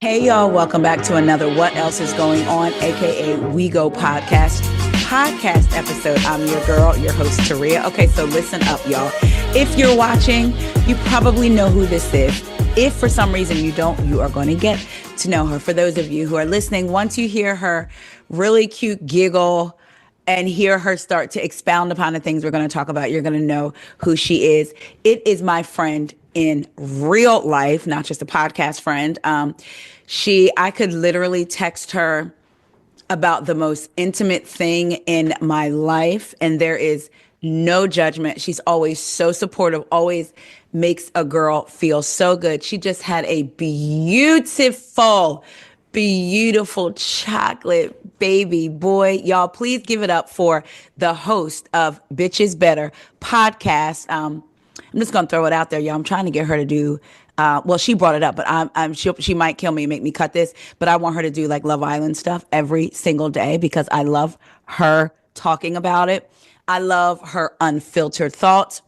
Hey y'all, welcome back to another What Else Is Going On, aka We Go podcast episode. I'm your girl, your host Taria. Okay, so listen up, y'all. If you're watching, you probably know who this is. If for some reason you don't, you are going to get to know her. For those of you who are listening, once you hear her really cute giggle and hear her start to expound upon the things we're going to talk about, you're going to know who she is. It is my friend in real life, not just a podcast friend. I could literally text her about the most intimate thing in my life, and there is no judgment. She's always so supportive, always makes a girl feel so good. She just had a beautiful chocolate baby boy. Y'all, please give it up for the host of Bitches Better podcast. I'm just gonna throw it out there, y'all. I'm trying to get her to do. Well, she brought it up, but she might kill me and make me cut this. But I want her to do like Love Island stuff every single day because I love her talking about it. I love her unfiltered thoughts,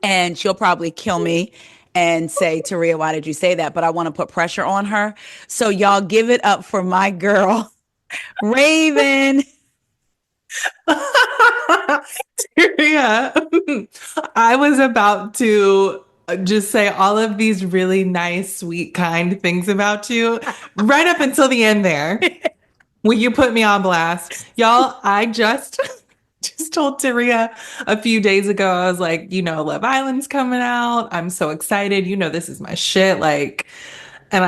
and she'll probably kill me and say, Taria, why did you say that? But I want to put pressure on her. So y'all give it up for my girl, Raven. Yeah. I was about to just say all of these really nice, sweet, kind things about you right up until the end there when you put me on blast. Y'all, I just told Taria a few days ago, I was like, Love Island's coming out. I'm so excited. This is my shit. Like, and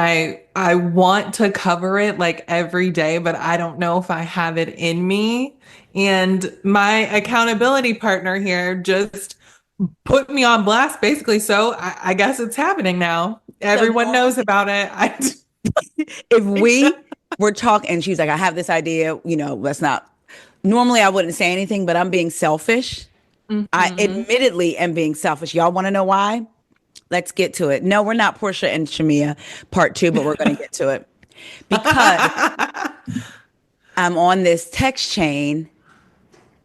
I want to cover it like every day, but I don't know if I have it in me. And my accountability partner here just put me on blast basically. So I guess it's happening now. So Everyone knows about it. if we were talking, and she's like, I have this idea, let's not. Normally, I wouldn't say anything, but I'm being selfish. I Mhm. admittedly am being selfish. Y'all want to know why? Let's get to it. No, we're not Portia and Shamia part two, but we're going to get to it because I'm on this text chain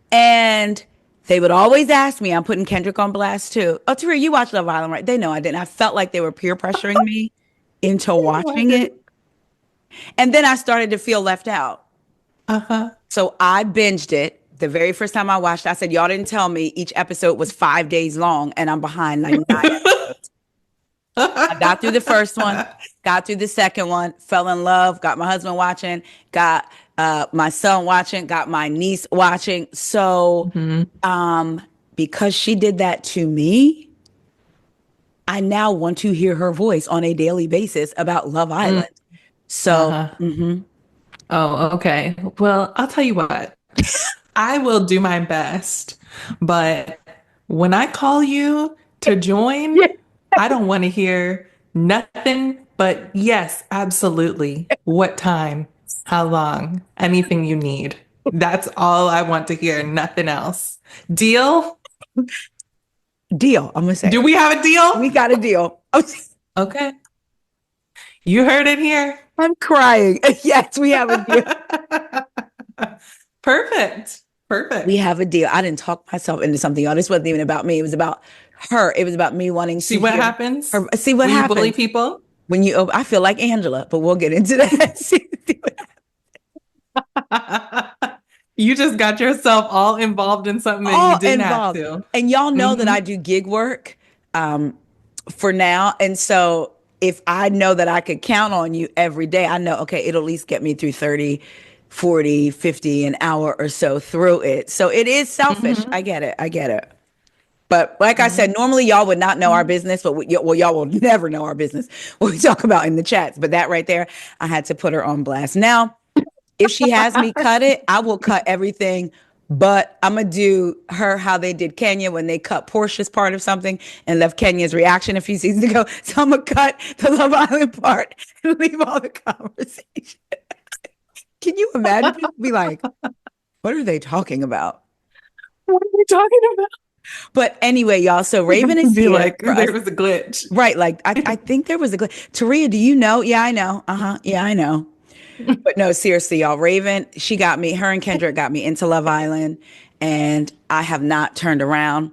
and they would always ask me, I'm putting Kendrick on blast too. Oh, Tari, you watch Love Island, right? They know I didn't. I felt like they were peer pressuring me into No, I watching it. didn't. And then I started to feel left out. Uh-huh. So I binged it. The very first time I watched it, I said, y'all didn't tell me each episode was 5 days long and I'm behind like 9 episodes. I got through the first one, got through the second one, fell in love, got my husband watching, got my son watching, got my niece watching. So Mhm. because she did that to me, I now want to hear her voice on a daily basis about Love Mm. Island. So, Uh-huh. Oh, okay. Well, I'll tell you what. I will do my best, but when I call you to join, yeah. I don't want to hear nothing but yes, absolutely. What time? How long? Anything you need. That's all I want to hear, nothing else. Deal? Deal, I'm going to say. Do we have a We deal? got a deal. Okay. You heard it here. I'm crying. Yes, we have a deal. Perfect. We Perfect. have a deal. I didn't talk myself into something, y'all. This wasn't even about me. It was about her. It was about me wanting See to what hear happens her. See what when you bully happens people? when you. I feel like Angela, but we'll get into that. See what You just got yourself all involved in something that you all didn't have involved. to. And y'all know that Hmm. I do gig work um, for now. And so if I know that I could count on you every day, I know, okay, it'll at least get me through 30, 40, 50 an hour or so through it. So it is selfish. I Hmm. get it. I get it. But like I Hmm. said, normally y'all would not know our business, but well, y'all will never know our business what we talk about in the chats. But that right there, I had to put her on blast. Now, if she has me cut it, I will cut everything. But I'm gonna do her how they did Kenya when they cut Portia's part of something and left Kenya's reaction a few seasons ago. So I'm gonna cut the Love Island part and leave all the conversation. Can you imagine? People be like, "What are they talking about?" What are we talking about? But anyway, y'all. So Raven is Be here like, for there us. was a glitch. Right. Like I think there was a Taria, do you know? Yeah, I know. Uh-huh. Yeah, I know. But no, seriously, y'all. Raven, she got me, her and Kendrick got me into Love Island, and I have not turned around.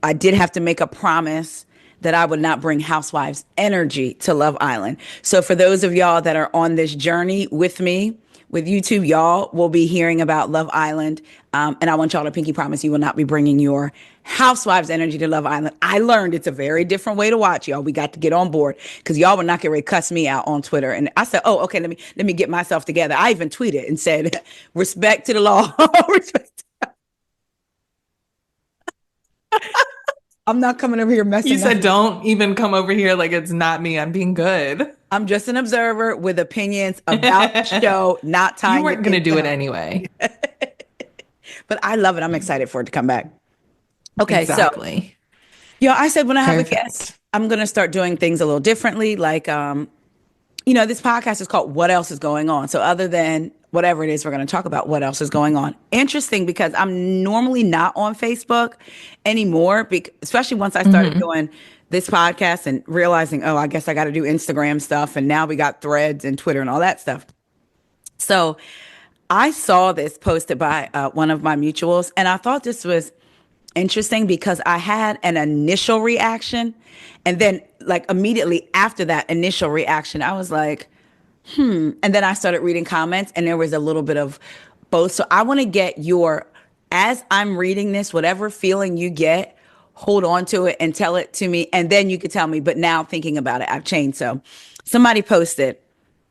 I did have to make a promise that I would not bring Housewives energy to Love Island. So for those of y'all that are on this journey with me, with YouTube, y'all will be hearing about Love Island. And I want y'all to pinky promise you will not be bringing your Housewives energy to Love Island. I learned it's a very different way to watch, y'all. We got to get on board because y'all were not getting ready to cuss me out on Twitter. And I said, oh, okay, let me get myself together. I even tweeted and said, respect to the law. I'm not coming over here messing. You said, don't even come over here like it's not me. I'm being good. I'm just an observer with opinions about the show, not tying. You weren't going to do it anyway. But I love it. I'm excited for it to come back. Okay, exactly. So, I said when I have a guest, I'm going to start doing things a little differently. Like, this podcast is called What Else is Going On? So other than whatever it is, we're going to talk about what else is going on. Interesting, because I'm normally not on Facebook anymore, especially once I started doing this podcast and realizing, oh, I guess I got to do Instagram stuff. And now we got Threads and Twitter and all that stuff. So I saw this posted by one of my mutuals, and I thought this was interesting because I had an initial reaction. And then like immediately after that initial reaction, I was like, And then I started reading comments and there was a little bit of both. So I want to get as I'm reading this, whatever feeling you get, hold on to it and tell it to me. And then you could tell me, but now thinking about it, I've changed. So somebody posted,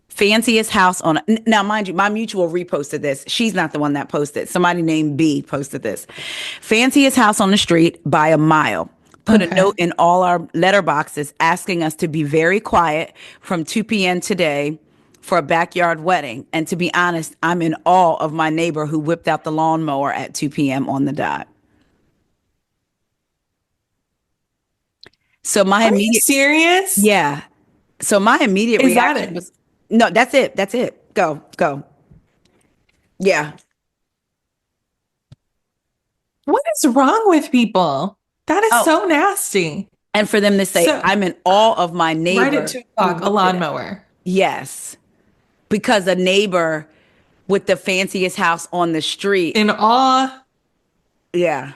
fanciest house on now, mind you, my mutual reposted this. She's not the one that posted. Somebody named B posted this. Fanciest house on the street by a mile. Put a note in all our letterboxes asking us to be very quiet from 2 p.m. today for a backyard wedding. And to be honest, I'm in awe of my neighbor who whipped out the lawnmower at 2 p.m. on the dot. So my Are you serious? Yeah. So my immediate reaction was, no, that's it. That's it. Go. Yeah. What is wrong with people? That is so nasty. And for them to say, I'm in awe of my neighbor. Right at 2 o'clock, a lawnmower. Yes. Because a neighbor with the fanciest house on the street. In awe. Yeah.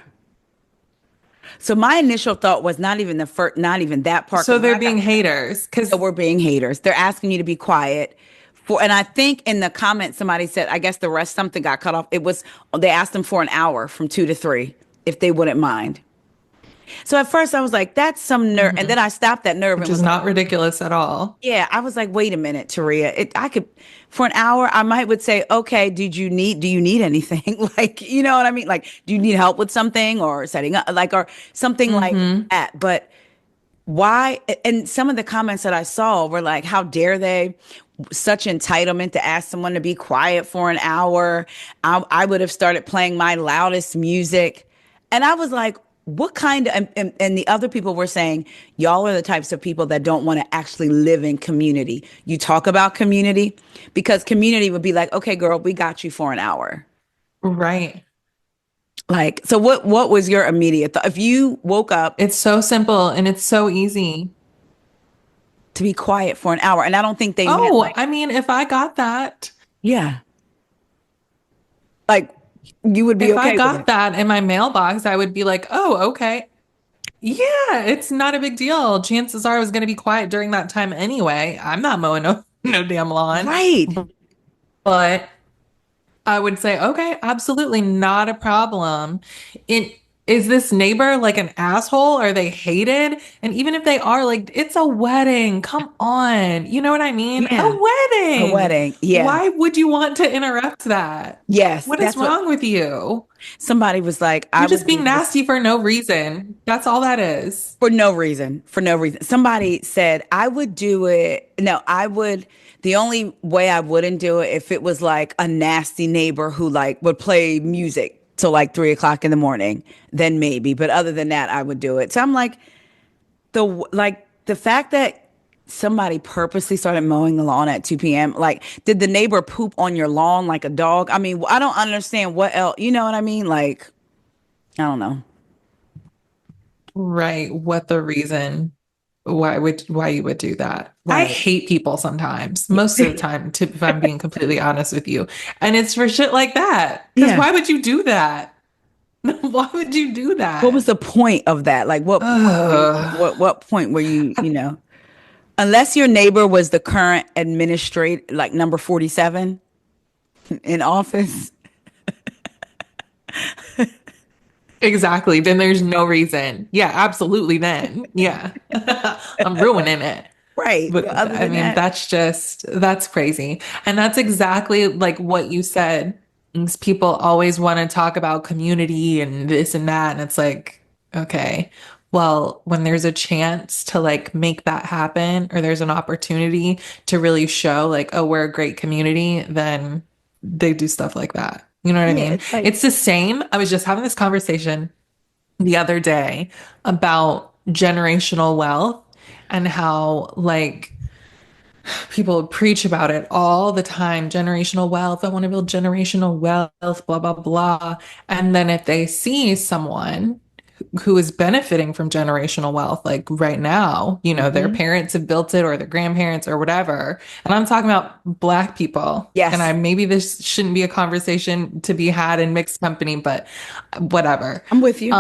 So my initial thought was not even not even that part. So they're being haters. So we're being haters. They're asking you to be quiet. And I think in the comments, somebody said, I guess the rest, something got cut off. They asked them for an hour from 2 to 3, if they wouldn't mind. So at first I was like, that's some nerve. And then I stopped that nerve. Which is not ridiculous at all. Yeah. I was like, wait a minute, Taria. I could, for an hour, I would say, okay, do you need anything? Like, you know what I mean? Like, do you need help with something or setting up, like, or something like that? But why? And some of the comments that I saw were like, how dare they? Such entitlement to ask someone to be quiet for an hour. I would have started playing my loudest music. And I was like, what kind of, and the other people were saying, y'all are the types of people that don't want to actually live in community. You talk about community because community would be like, okay, girl, we got you for an hour. Right. Like, so what was your immediate thought? If you woke up. It's so simple and it's so easy. To be quiet for an hour. And I don't think they I mean, if I got that. Yeah. Like, you would be okay. If I got that in my mailbox, I would be like, oh, okay. Yeah, it's not a big deal. Chances are I was going to be quiet during that time anyway. I'm not mowing no damn lawn. Right. But I would say, okay, absolutely not a problem. Is this neighbor like an asshole? Are they hated? And even if they are, like, it's a wedding. Come on. You know what I mean? Yeah. A wedding. A wedding. Yeah. Why would you want to interrupt that? Yes. What is wrong with you? Somebody was like, you're just being nasty for no reason. That's all that is. For no reason. For no reason. Somebody said, I would do it. No, I would. The only way I wouldn't do it if it was like a nasty neighbor who like would play music till like 3 o'clock in the morning, then maybe. But other than that, I would do it. So I'm like, the fact that somebody purposely started mowing the lawn at 2 p.m. Like, did the neighbor poop on your lawn like a dog? I mean, I don't understand what else. You know what I mean? Like, I don't know. Right. What the reason? Why you would do that? Right. I hate people sometimes, most of the time, if I'm being completely honest with you. And it's for shit like that. Because why would you do that? Why would you do What was that? the point of that? Like what point were you, Ugh. what point were you know, unless your neighbor was the current administrator, like number 47 in office. Exactly. Then there's no reason. Yeah, absolutely. Then, yeah, I'm ruining it. Right. But But other I than mean, that, that's crazy. And that's exactly like what you said. Is people always want to talk about community and this and that. And it's like, okay, well, when there's a chance to like make that happen, or there's an opportunity to really show like, oh, we're a great community, then they do stuff like that. You know what I yeah, mean? it's like, It's the same. I was just having this conversation the other day about generational wealth and how like people preach about it all the time. Generational wealth. I want to build generational wealth, blah, blah, blah. And then if they see someone who is benefiting from generational wealth, like right now, their mhm. parents have built it or their grandparents or whatever. And I'm talking about Black people. And Yes, maybe this shouldn't be a conversation to be had in mixed company, but whatever. I'm with you.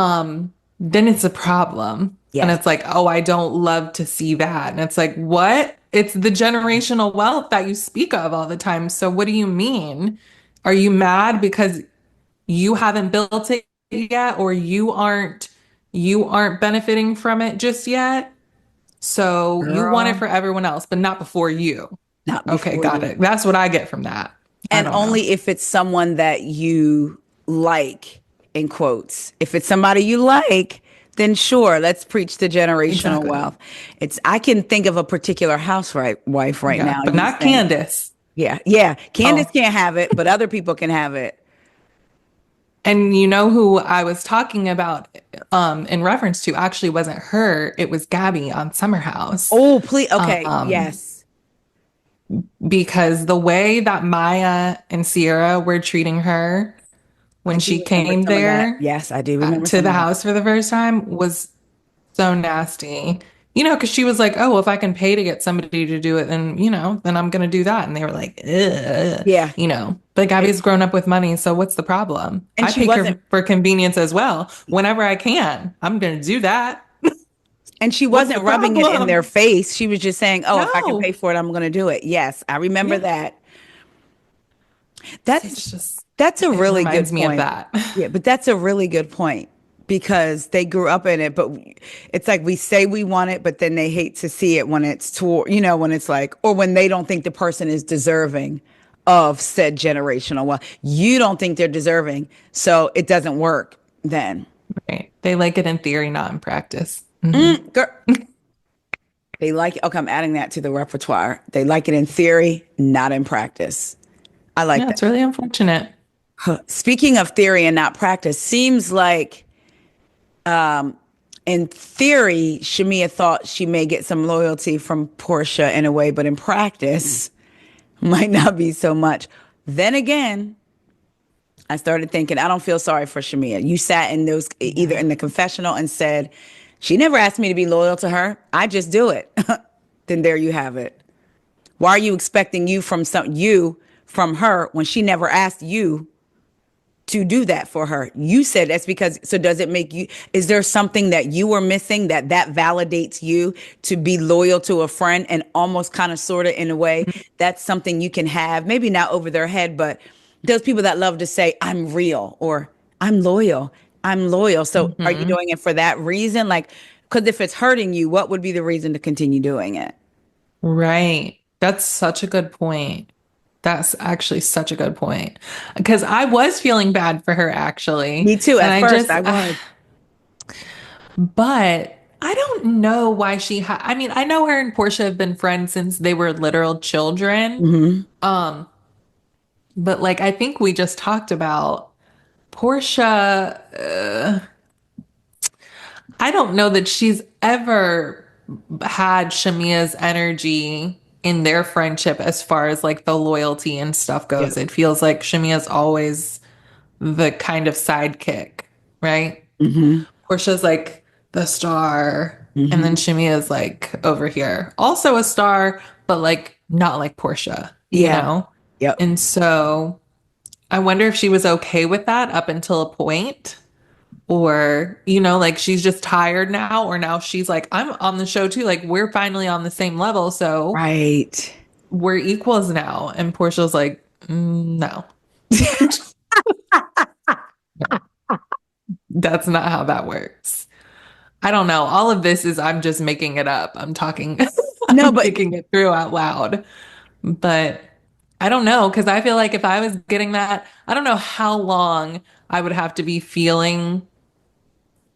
Then it's a problem. And Yes. it's like, oh, I don't love to see that. And it's like, what? It's the generational wealth that you speak of all the time. So what do you mean? Are you mad because you haven't built it yet, or you aren't benefiting from it just yet? So you want it Girl, for everyone else, but not before you. not Okay, before got you. it. That's what I get from that. I And don't know. only if it's someone that you like, in quotes. If it's somebody you like, then sure, let's preach the generational Exactly. wealth. I can think of a particular wife right Yeah, now. but You not saying, Candace. yeah, yeah, Candace Oh, can't have it, but other people can have it. and you know who I was talking about in reference to actually wasn't her, it was Gabby on Summer House. Oh, please. Okay. Um, Yes. because the way that Maya and Sierra were treating her I when do she remember came some of that. there Yes, I do remember to some the of that. house for the first time was so nasty. Because she was like, oh, well, if I can pay to get somebody to do it, then I'm gonna do that. And they were like, ugh, Yeah. But It, Gabby's grown up with money, so what's the problem? and I she pay wasn't for convenience as well. Whenever I can, I'm gonna do that. and she What's the wasn't rubbing it in their problem? face. She was just saying, "Oh, if I can pay No. for it, I'm going to do it." Yes, I remember Yeah. that. That's It's just, that's a it really good reminds me of point. that. Yeah, but that's a really good point because they grew up in it, but it's like we say we want it, but then they hate to see it when it's toward, when it's like, or when they don't think the person is deserving of said generational wealth. You don't think they're deserving, so it doesn't work then. Right. They like it in theory, not in practice. Hmm. Girl, they like it. Okay, I'm adding that to the repertoire. They like it in theory, not in practice. I like Yeah, that. it's really unfortunate. Speaking of theory and not practice, seems like in theory, Shamia thought she may get some loyalty from Portia in a way, but in practice, might not be so much. Then again, I started thinking, I don't feel sorry for Shamia. You sat in those either Yeah. in the confessional and said, she never asked me to be loyal to her. I just do it. Then there you have it. Why are you expecting you from her when she never asked you to do that for her? You said that's because, so does it make you, is there something that you were missing that validates you to be loyal to a friend and almost kind of sort of in a way that's something you can have, maybe not over their head, but those people that love to say, I'm real or I'm loyal. I'm loyal. So are you Hmm. doing it for that reason? Like, because if it's hurting you, what would be the reason to continue doing it? Right. That's such a good point. That's actually such a good point. Because I was feeling bad for her actually. Me too. And At I first, just, I was. but I don't know why I mean, I know her and Portia have been friends since they were literal children. Hmm. Um, but like I think we just talked about Portia, I don't know that she's ever had Shamia's energy in their friendship as far as like the loyalty and stuff Yeah. goes. It feels like Shamia's always the kind of sidekick, right? Hmm. Portia's like the star, and then Hmm. Shamia's like over here. Also a star, but like not like Portia, you Yeah. know? Yep. And so I wonder if she was okay with that up until a point. or, like she's just tired now, or now she's like, I'm on the show too. Like we're finally on the same level. So Right. we're equals now. And Portia's like, no, that's not how that works. I don't know. All of this is, I'm just making it up. I'm talking, No, I'm but thinking it through out loud. But I don't know, because I feel like if I was getting that, I don't know how long I would have to be feeling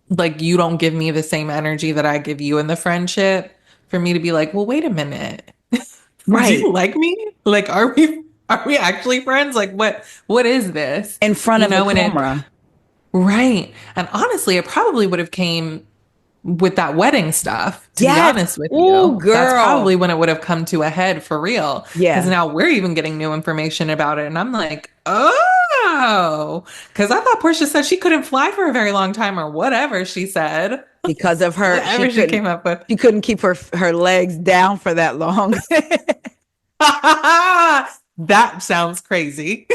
like you don't give me the same energy that I give you in the friendship for me to be like, well, wait a minute. Do right you like me? Like, are we actually friends? Like what is this? in front of a And it camera. right. And honestly, it probably would have came with that wedding stuff, to be Yes. honest with Oh, you. That's girl. probably when it would have come to a head for real. Because Yeah. now we're even getting new information about it. And I'm like, oh, because I thought Portia said she couldn't fly for a very long time or whatever she said. Because of her, Whatever she came up with. she couldn't keep her legs down for that long. That sounds crazy.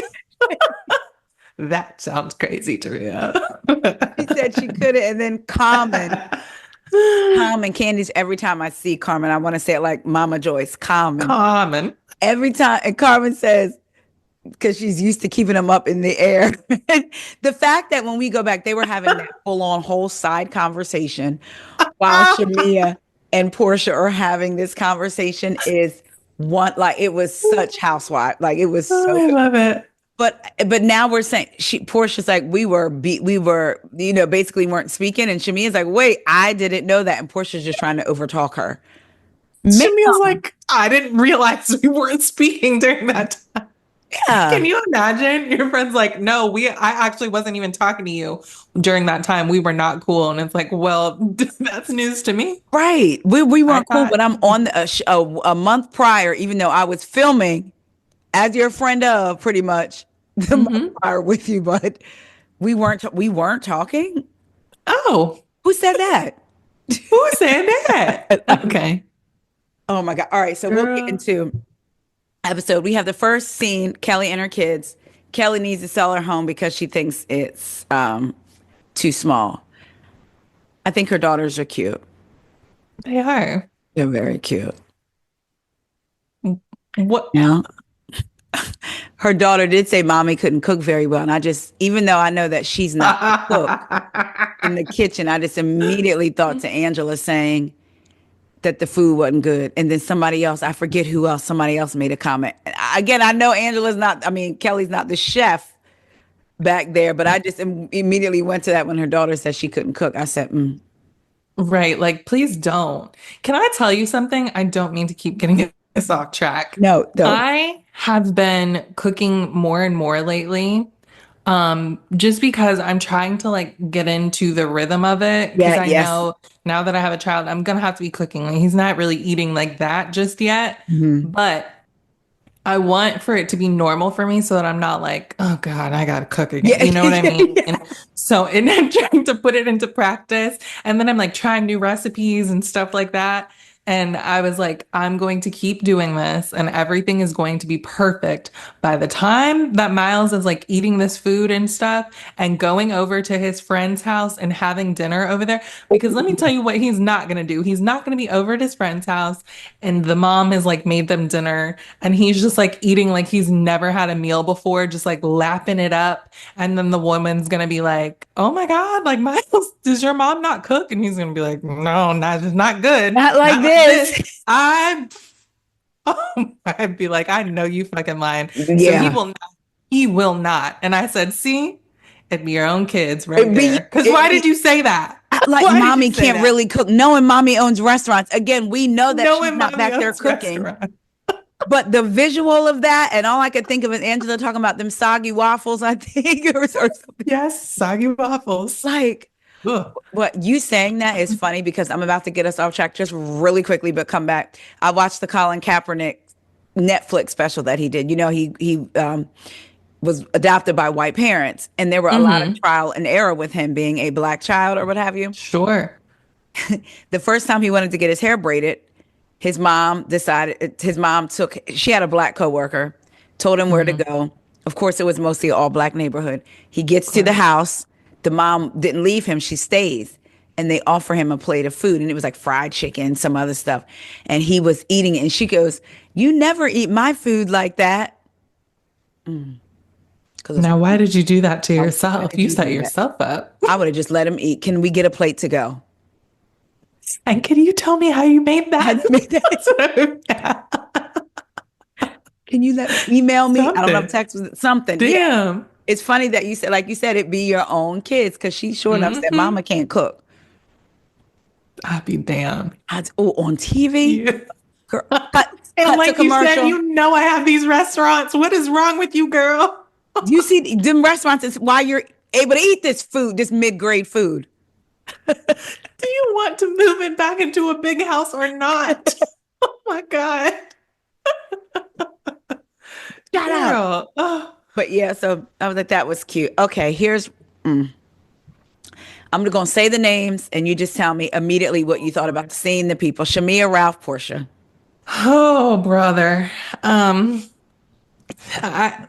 That sounds crazy, Taria. She said she couldn't. And then Carmen Candice, every time I see Carmen, I want to say it like Mama Joyce, Carmen. Common. Every time, and Carmen says, because she's used to keeping them up in the air. The fact that when we go back, they were having that full on whole side conversation while Shamia and Portia are having this conversation is one, like it was such housewife. Like it was Oh, so I good. love it. But now we're saying Portia's like we were basically weren't speaking, and Shamia's like, wait, I didn't know that, and Portia's just trying to overtalk her. Shamia's Ma'am, like, I didn't realize we weren't speaking during that time. Can yeah, you imagine? Your friend's like, no, I actually wasn't even talking to you during that time. We were not cool. And it's like, well, that's news to me. right. We I weren't cool, thought, but I'm on a month prior, even though I was filming as your friend of pretty much the month hmm. prior with you, but we weren't talking. Oh, Who said that? who said that? Okay. Oh my God. All right, so we'll get Girl. into episode. We have the first scene, Kelly and her kids. Kelly needs to sell her home because she thinks it's too small. I think her daughters are cute. They are. They're very cute. What? Yeah. Her daughter did say mommy couldn't cook very well. And I just, even though I know that she's not the cook in the kitchen, I just immediately thought to Angela saying that the food wasn't good. And then somebody else, I forget who else, somebody else made a comment. Again, I know Kelly's not the chef back there, but I just immediately went to that when her daughter said she couldn't cook. I said, Right. Like, please don't. Can I tell you something? I don't mean to keep getting us off track. no, don't. I have been cooking more and more lately. Just because I'm trying to like get into the rhythm of it. Because Yeah, I yes. know now that I have a child, I'm gonna have to be cooking. Like, he's not really eating like that just yet. Mhm. But I want for it to be normal for me so that I'm not like, oh God, I gotta cook again. Yeah. You know what I mean? Yeah. And so and I'm trying to put it into practice. And then I'm like trying new recipes and stuff like that. And I was like, I'm going to keep doing this and everything is going to be perfect. By the time that Miles is like eating this food and stuff and going over to his friend's house and having dinner over there, because let me tell you what he's not going to do. He's not going to be over at his friend's house and the mom has like made them dinner and he's just like eating like he's never had a meal before, just like lapping it up. And then the woman's going to be like, oh my God, like Miles, does your mom not cook? And he's going to be like, no, it's not good. Not like Not like this. this. I'd be like, I know you fucking lying. So he Yeah. will not. He will not. And I said, see, it'd be your own kids right It'd be, there. Because it'd why be did you say that? like Why did you mommy say can't that? really cook. Knowing mommy owns restaurants. Again, we know that No she's one not mommy back there owns cooking. restaurant. But the visual of that, and all I could think of is Angela talking about them soggy waffles, I think, or something. Yes, soggy waffles. Like, Ugh. what you saying that is funny because I'm about to get us off track just really quickly, but come back. I watched the Colin Kaepernick Netflix special that he did. He was adopted by white parents, and there were a lot of Hmm. trial and error with him being a black child or what have you. Sure. The first time he wanted to get his hair braided, his mom she had a black coworker, told him where to Hmm. go. Of course, it was mostly all black neighborhood. He gets Of to the course. house. the mom didn't leave him. She stays. And they offer him a plate of food. And it was like fried chicken, some other stuff. And he was eating it. And she goes, "You never eat my food like that." Because Now, why did you do that to why yourself? did You you set do that? yourself up. I would have just let him eat. Can we get a plate to go? And can you tell me how you made How that? do you make that? Yeah. Can you email me? I don't know if Something. text was something. Yeah. Damn. It's funny that you said, like you said, it be your own kids, because she sure enough said, Mm-hmm. "Mama can't cook." I'd be damned. Oh, on TV? Yeah. Girl, And cut to like you said, commercial. you know I have these restaurants. What is wrong with you, girl? You see them restaurants is why you're able to eat this food, this mid-grade food. Do you want to move it back into a big house or not? Oh my God. Shut up. Girl. Oh, But yeah, so I was like, that was cute. Okay, I'm gonna say the names and you just tell me immediately what you thought about seeing the people. Shamia, Ralph, Portia. oh, brother. I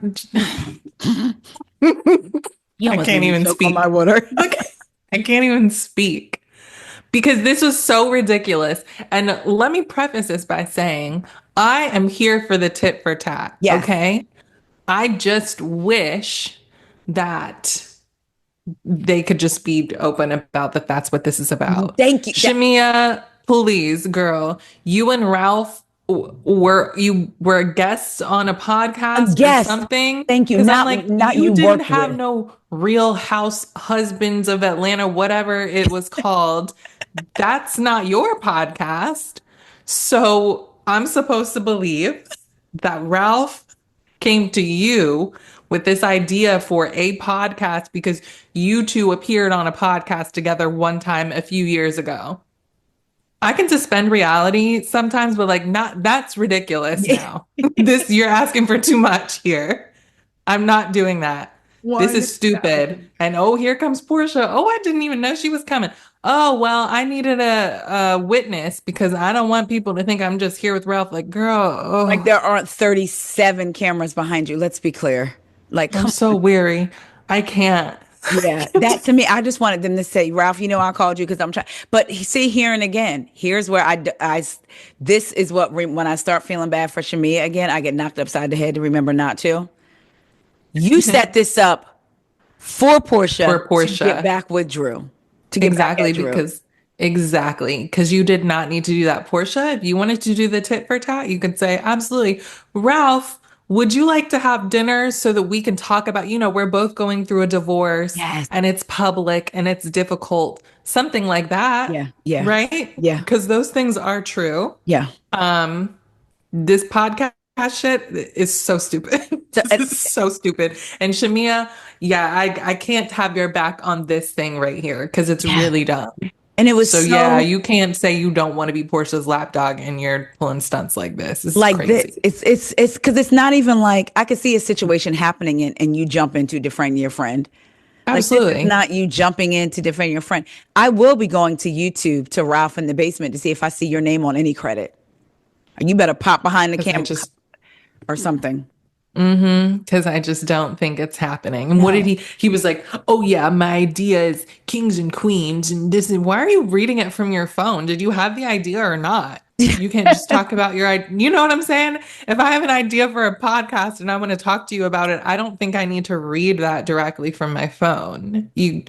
You I almost can't made me even choke on my speak. water. Look, I can't even speak because this was so ridiculous. And let me preface this by saying I am here for the tit for tat. Yes. Okay. I just wish that they could just be open about that that's what this is about. Thank you. Shamia, please, girl, you and Ralph were guests on a podcast or Yes. something? Thank you. Because I'm like, Not you you didn't worked have with. no Real House Husbands of Atlanta, whatever it was called. That's not your podcast. So I'm supposed to believe that Ralph came to you with this idea for a podcast because you two appeared on a podcast together one time a few years ago. I can suspend reality sometimes, but like not that's ridiculous now. This you're asking for too much here. I'm not doing that. This is stupid. 1,000. And oh, here comes Portia. Oh, I didn't even know she was coming. Oh, well, I needed a witness because I don't want people to think I'm just here with Ralph. Like, girl, Like oh, there aren't 37 cameras behind you. Let's be clear. Like, I'm come so on. weary. I can't. Yeah, that to me, I just wanted them to say, "Ralph, you know, I called you because I'm trying." But see, here and again, here's where this is what when I start feeling bad for Shamia again, I get knocked upside the head to remember not to. You set this up for Portia For to get Portia. back with Drew, to get back Exactly, at Drew. because you did not need to do that. Portia, if you wanted to do the tit for tat, you could say, absolutely. Ralph, would you like to have dinner so that we can talk about, we're both going through a divorce Yes. and it's public and it's difficult. Something like that, Yeah. Yeah. right? Yeah. Because those things are true. Yeah. This podcast shit is so stupid. So, This is so stupid. And Shamia, yeah, I can't have your back on this thing right here because it's yeah. really dumb. And it was So yeah, so you can't say you don't want to be Portia's lapdog and you're pulling stunts like this. This is like crazy. this. It's because it's not even like I could see a situation happening and you jump in to defriend your friend. Like this is Absolutely. not you jumping in to defend your friend. I will be going to YouTube to Ralph in the basement to see if I see your name on any credit. You better pop behind the 'Cause I camera just or something. because I just don't think it's happening. And what did No. he was like, oh yeah, my idea is kings and queens and this is why are you reading it from your phone? Did you have the idea or not? You can't just talk about your idea. You know what I'm saying? If I have an idea for a podcast and I want to talk to you about it, I don't think I need to read that directly from my phone. You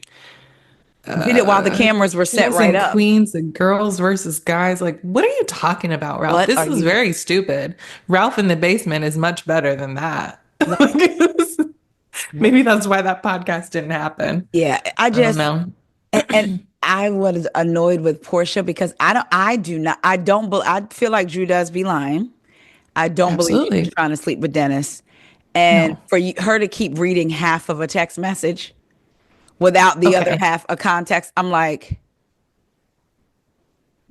Did it while the cameras were set kings right and up. queens and girls versus guys. Like, what are you talking about, Ralph? What This are is you? very stupid. Ralph in the basement is much better than that. Maybe that's why that podcast didn't happen. Yeah, I don't know. and I was annoyed with Portia because I feel like Drew does be lying. I don't believe she was Absolutely. trying to sleep with Dennis. And No. for her to keep reading half of a text message without the other Okay. half of context, I'm like,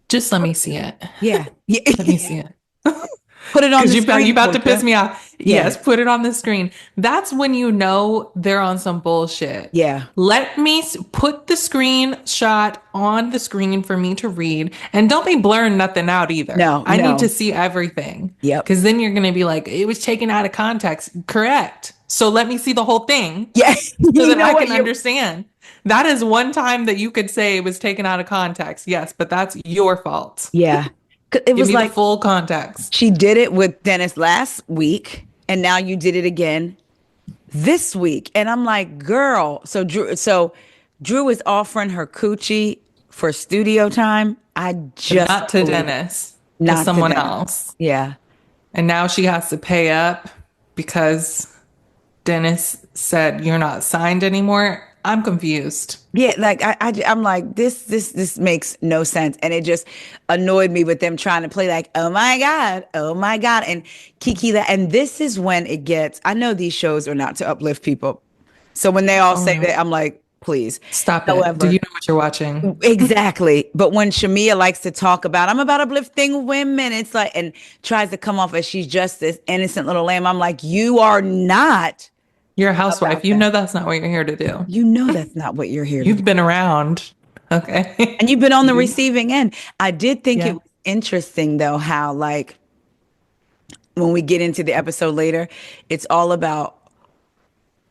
Just let me see it. yeah, yeah, Let me see it. put it on Because the you screen. about to piss Portia. me off. Yeah. Yes, put it on the screen. That's when you know they're on some bullshit. Yeah. Let me put the screenshot on the screen for me to read. And don't be blurring nothing out either. No, I no. need to see everything. Yep. Because then you're going to be like, it was taken out of context. Correct. So let me see the whole thing Yeah, so you that know I what? can You understand. That is one time that you could say it was taken out of context. Yes, but that's your fault. yeah. It Give was me the like full context. she did it with Dennis last week, and now you did it again this week. And I'm like, girl. So Drew is offering her coochie for studio time. I But just not don't to believe it. Dennis, to Not to someone Dennis. else. Yeah. And now she has to pay up because Dennis said you're not signed anymore. I'm confused. Yeah, like I'm like this makes no sense, and it just annoyed me with them trying to play like oh my god, and Kiki that, and this is when it gets. I know these shows are not to uplift people, so when they all Oh say no. that, I'm like, please. Stop it. Do you However, know what you're watching? exactly, but when Shamia likes to talk about I'm about uplifting women, it's like and tries to come off as she's just this innocent little lamb. I'm like, you are not You're a housewife. about You that. know that's not what you're here to do. You know that's not what you're here to do. You've been around. Okay. And you've been on the You, receiving end. I did think it yeah. was interesting though how like when we get into the episode later, it's all about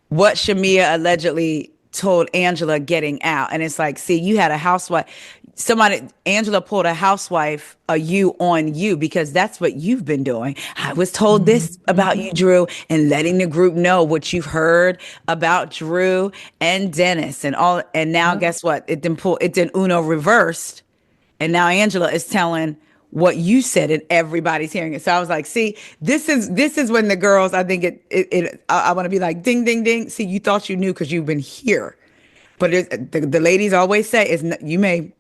what Shamia allegedly told Angela getting out. And it's like, see, you had a housewife. Angela pulled a housewife, a you on you, because that's what you've been doing. I was told this about Mhm. you, Drew, and letting the group know what you've heard about Drew and Dennis and all. And now Yep. guess what? It did Uno reversed. And now Angela is telling what you said and everybody's hearing it. So I was like, see, this is when the girls, I think I want to be like, ding, ding, ding. See, you thought you knew because you've been here. But the ladies always say is you may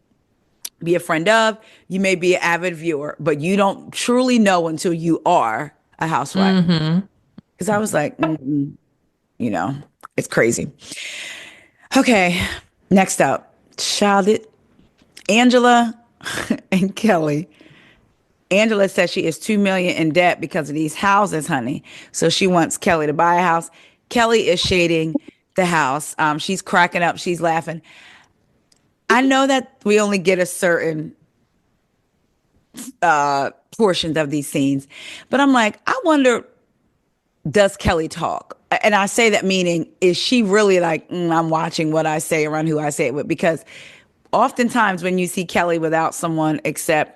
be a friend of, you may be an avid viewer, but you don't truly know until you are a housewife. Hmm. Because I was like, you know, it's crazy. Okay, next up, Charlotte, Angela, and Kelly. Angela says she is 2 million in debt because of these houses, honey. So she wants Kelly to buy a house. Kelly is shading the house. She's cracking up. She's laughing. I know that we only get a certain portions of these scenes, but I'm like, I wonder, does Kelly talk? And I say that meaning, is she really like, I'm watching what I say around who I say it with? Because oftentimes when you see Kelly without someone except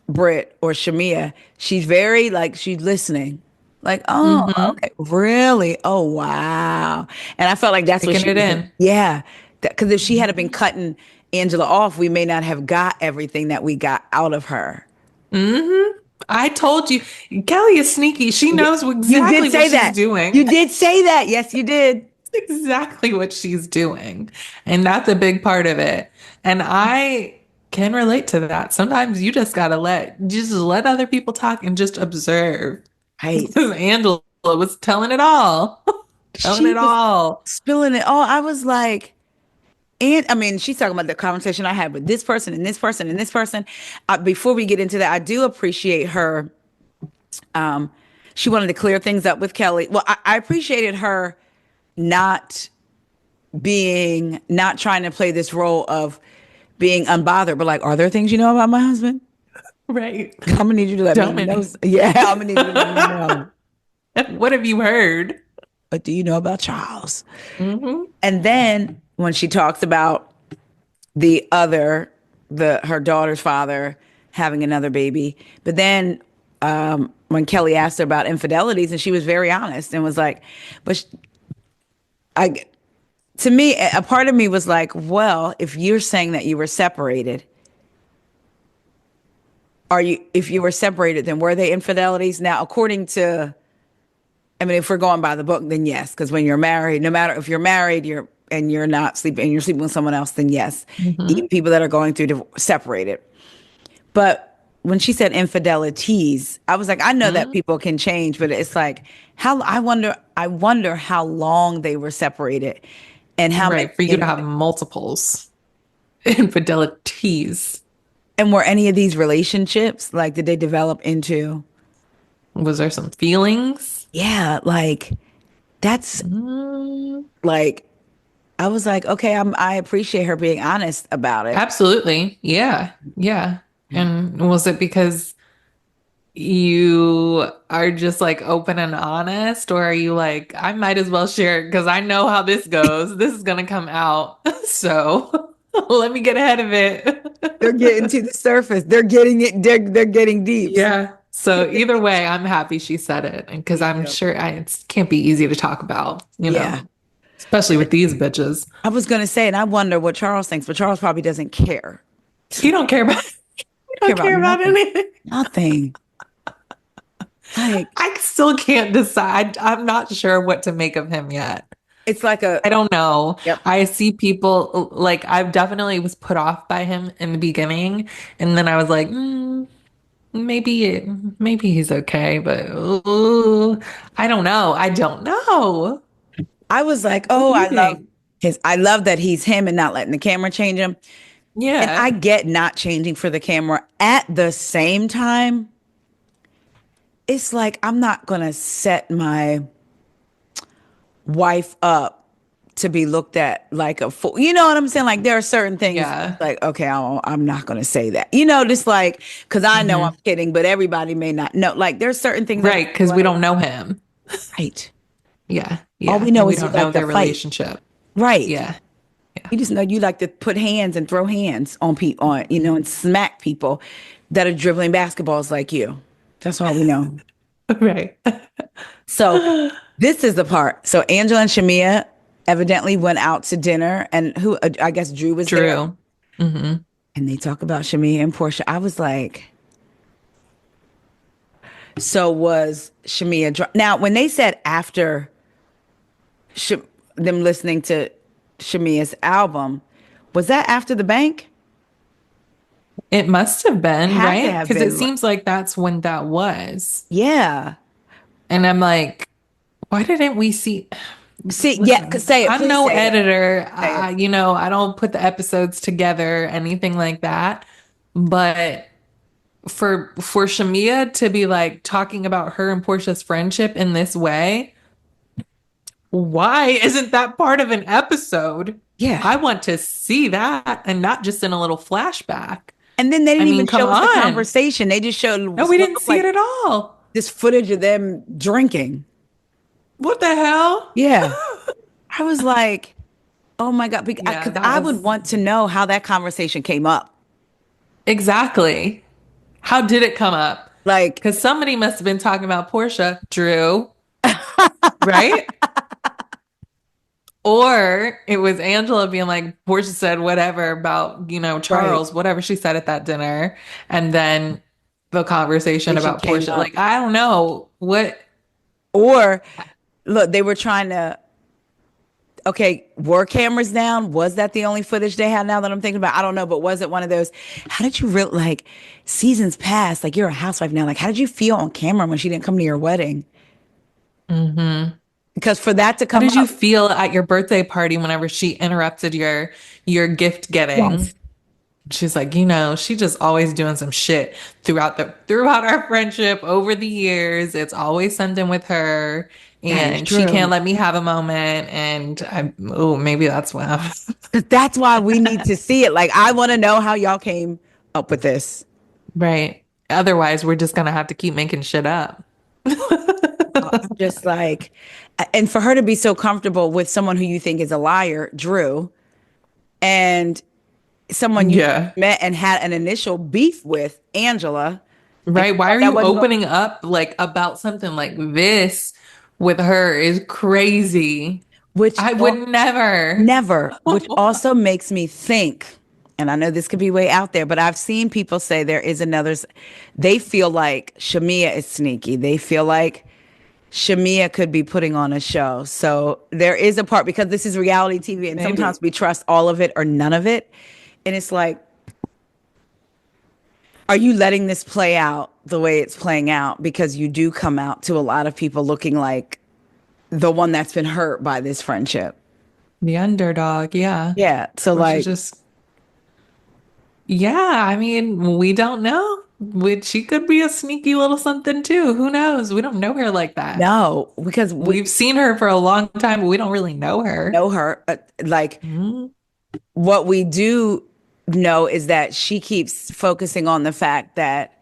Britt or Shamia, she's very like she's listening. Like, oh, Hmm. okay, really? Oh, wow. And I felt like that's what Taking she it was doing. in. Yeah. Because if she had been Hmm. cutting Angela off, we may not have got everything that we got out of her. Hmm. I told you, Kelly is sneaky. She Yeah. knows You did exactly what say she's that. doing. You did say that. Yes, you did. Exactly what she's doing. And that's a big part of it. And I can relate to that. Sometimes you just let other people talk and just observe. Right. Because Angela was telling it all. Telling She it was all. spilling it all. I was like, and I mean, she's talking about the conversation I had with this person and this person and this person. Before we get into that, I do appreciate her. Um, she wanted to clear things up with Kelly. Well, I appreciated her not not trying to play this role of being unbothered, but like, are there things you know about my husband? Right. I'm gonna need you to let me So know. many. Yeah, I'm gonna need you to let me know. What have you heard? What do you know about Charles? Hmm. And then when she talks about the other, her daughter's father having another baby, but then when Kelly asked her about infidelities, and she was very honest and was like, but I, to me, a part of me was like, well, if you're saying that you were separated, if you were separated, then were they infidelities? Now, according to, I mean, if we're going by the book, then yes, because when you're married, no matter if you're married, you're not sleeping and you're sleeping with someone else, then yes, Hmm. even people that are going through separated. But when she said infidelities, I was like, I know that Hmm. people can change, but it's like how I wonder how long they were separated and how many Right. For you to have multiples infidelities. and were any of these relationships like did they develop into Was there some feelings? yeah, like that's Mm, like I was like, okay, I appreciate her being honest about it. absolutely. Yeah. Yeah. And was it because you are just like open and honest, or are you like, I might as well share it because I know how this goes. This is gonna come out. So let me get ahead of They're getting it. to the surface. They're getting it. They're getting deep. Yeah. So either way, I'm happy she said it because Me I'm too. sure it can't be easy to talk about, Yeah. especially with these bitches. I was gonna say, and I wonder what Charles thinks, but Charles probably doesn't care. He don't care about he Care don't about care about nothing. anything. Nothing. Like I still can't decide. I'm not sure what to make of him yet. it's like a I don't know. yep. I see people like I definitely was put off by him in the beginning, and then I was like, maybe he's okay, but I don't know. I don't know. I was like, What oh, do you I love think? I love that he's him and not letting the camera change him. And I Yeah. get not changing for the camera. At the same time, it's like I'm not gonna set my wife up to be looked at like a fool. You know what I'm saying? Like there are certain things Yeah. like, okay, I'm not going to say that. Just like, because I know I'm Hmm. kidding, but everybody may not know. Like there's certain things I just Right, because we like, don't know him. right. Yeah. All Yeah. we know And we is you don't know like to their fight. relationship. Right. Yeah. Yeah. You just know you like to put hands and throw hands on people, and smack people that are dribbling basketballs like you. That's all we know. Right. So this is the part. So Angela and Shamia evidently went out to dinner, and who I guess Drew was there, True. Hmm. and they talk about Shamia and Portia. I was like, so was Shamia now when they said after Sh- them listening to Shamia's album, was that after the bank? It must have It been, had to right? have Because it been. seems like that's when that was. Yeah. And I'm like, why didn't we see? See, yeah, Listen, say it. I'm Please no say it. editor. Say it. I don't put the episodes together, anything like that. But for Shamia to be like talking about her and Portia's friendship in this way, why isn't that part of an episode? Yeah. I want to see that and not just in a little flashback. And then they I didn't even mean, come show us the on. conversation. They just showed No, what we didn't looked see it like at all. this footage of them drinking. What the hell? Yeah. I was like, oh my God, Yeah, because that I would was want to know how that conversation came up. exactly. How did it come up? Like, Because somebody must have been talking about Portia, Drew, right? Or it was Angela being like, Portia said whatever about, right. Charles, whatever she said at that dinner. And then the conversation Issue about came Portia. up. Like, I don't know what. Or look, they were trying to, okay, were cameras down? Was that the only footage they had now that I'm thinking about? I don't know, but was it one of those? How did you real like seasons past? Like you're a housewife now. Like, how did you feel on camera when she didn't come to your wedding? Mhm. Because for that to How come did you up, feel at your birthday party whenever she interrupted your gift getting? yes. She's like, she just always doing some shit throughout our friendship over the years. It's always something with her, That is and she can't true. let me have a moment. And maybe that's what happened. Because that's why we need to see it. Like, I want to know how y'all came up with this. Right. Otherwise, we're just gonna have to keep making shit up. I'm just like, and for her to be so comfortable with someone who you think is a liar, Drew, and someone you Yeah. met and had an initial beef with, Angela, and you Right. Why thought are that you wasn't going opening up like about something like this with her is crazy. which I would never. never, which also makes me think, and I know this could be way out there, but I've seen people say there is another, they feel like Shamia is sneaky. They feel like Shamia could be putting on a show. So there is a part because this is reality TV and sometimes Maybe. we trust all of it or none of it. And it's like, are you letting this play out the way it's playing out? Because you do come out to a lot of people looking like the one that's been hurt by this friendship. The underdog, yeah. Yeah. So Portia like, just, yeah, I mean, we don't know. Which she could be a sneaky little something too. Who knows? We don't know her like that. no, because we We've seen her for a long time, but we don't really know her. know her. Like Mhm. what we do know is that she keeps focusing on the fact that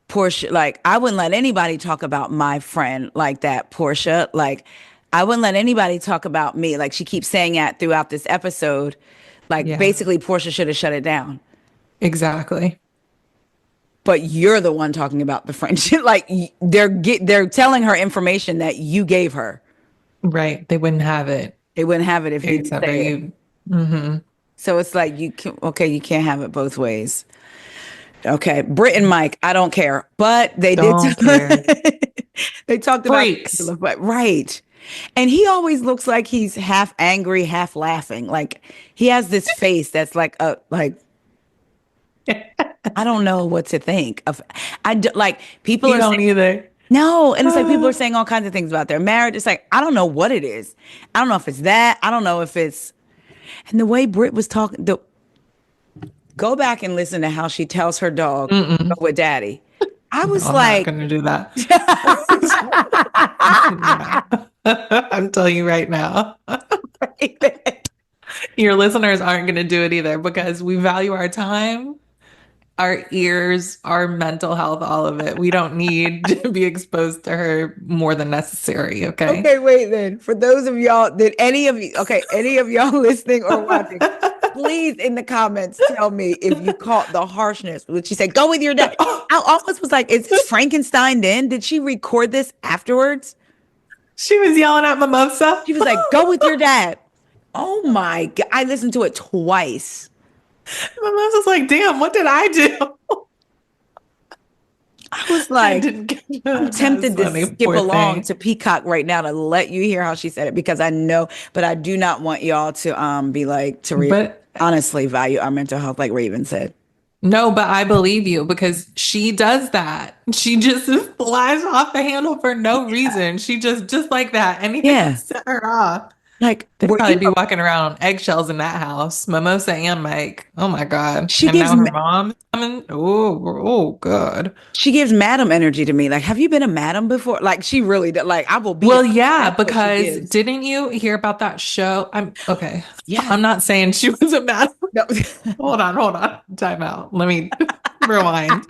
Portia, like, I wouldn't let anybody talk about my friend like that, Portia. Like, I wouldn't let anybody talk about me. Like, she keeps saying that throughout this episode. Like, Yeah, basically, Portia should have shut it down. exactly. But you're the one talking about the friendship. Like, they're telling her information that you gave her. Right. They wouldn't have it They wouldn't have it if you didn't except for say it. you. Hmm. So it's like you can okay, you can't have it both ways. Okay, Britt and Mike, I don't care, but they did. Don't care. They talked about Freaks. Angela, but right, and he always looks like he's half angry, half laughing. Like he has this face that's like a like I don't know what to think of. Like people You are don't saying either. no, and it's like people are Ah, saying all kinds of things about their marriage. It's like I don't know what it is. I don't know if it's that. I don't know if it's and the way Britt was talking. Go back and listen to how she tells her dog, go mm-mm. with daddy. I No, was I'm not like, going to do that. No. I'm telling you right now. Your listeners aren't going to do it either because we value our time, our ears, our mental health, all of it. We don't need to be exposed to her more than necessary. Okay. okay, wait then. For those of y'all, did any of you, okay, any of y'all listening or watching, please in the comments tell me if you caught the harshness. When she said, go with your dad. I almost was like, is this Frankenstein then? Did she record this afterwards? She was yelling at Mimosa. She was like, go with your dad. Oh my God. I listened to it twice. Mimosa's like, damn, what did I do? I was I like, didn't get I'm that. That's tempted to funny. skip Poor along thing. to Peacock right now to let you hear how she said it because I know, but I do not want y'all to be like Taria. But Honestly, value our mental health, like Raven said. no, but I believe you because she does that. She just flies off the handle for no reason. She just like that. Anything to Yeah, set her off. like They'd were probably you? be walking around on eggshells in that house. Mimosa and Mike. Oh my God. She And gives now her mom's coming. Oh God. she gives madam energy to me. Like, have you been a madam before? Like, she really did. Like, I will be. Well, yeah, That's what she because gives. didn't you hear about that show? I'm okay. Yes. I'm not saying she was a mad. No. Hold on. Time out. Let me rewind.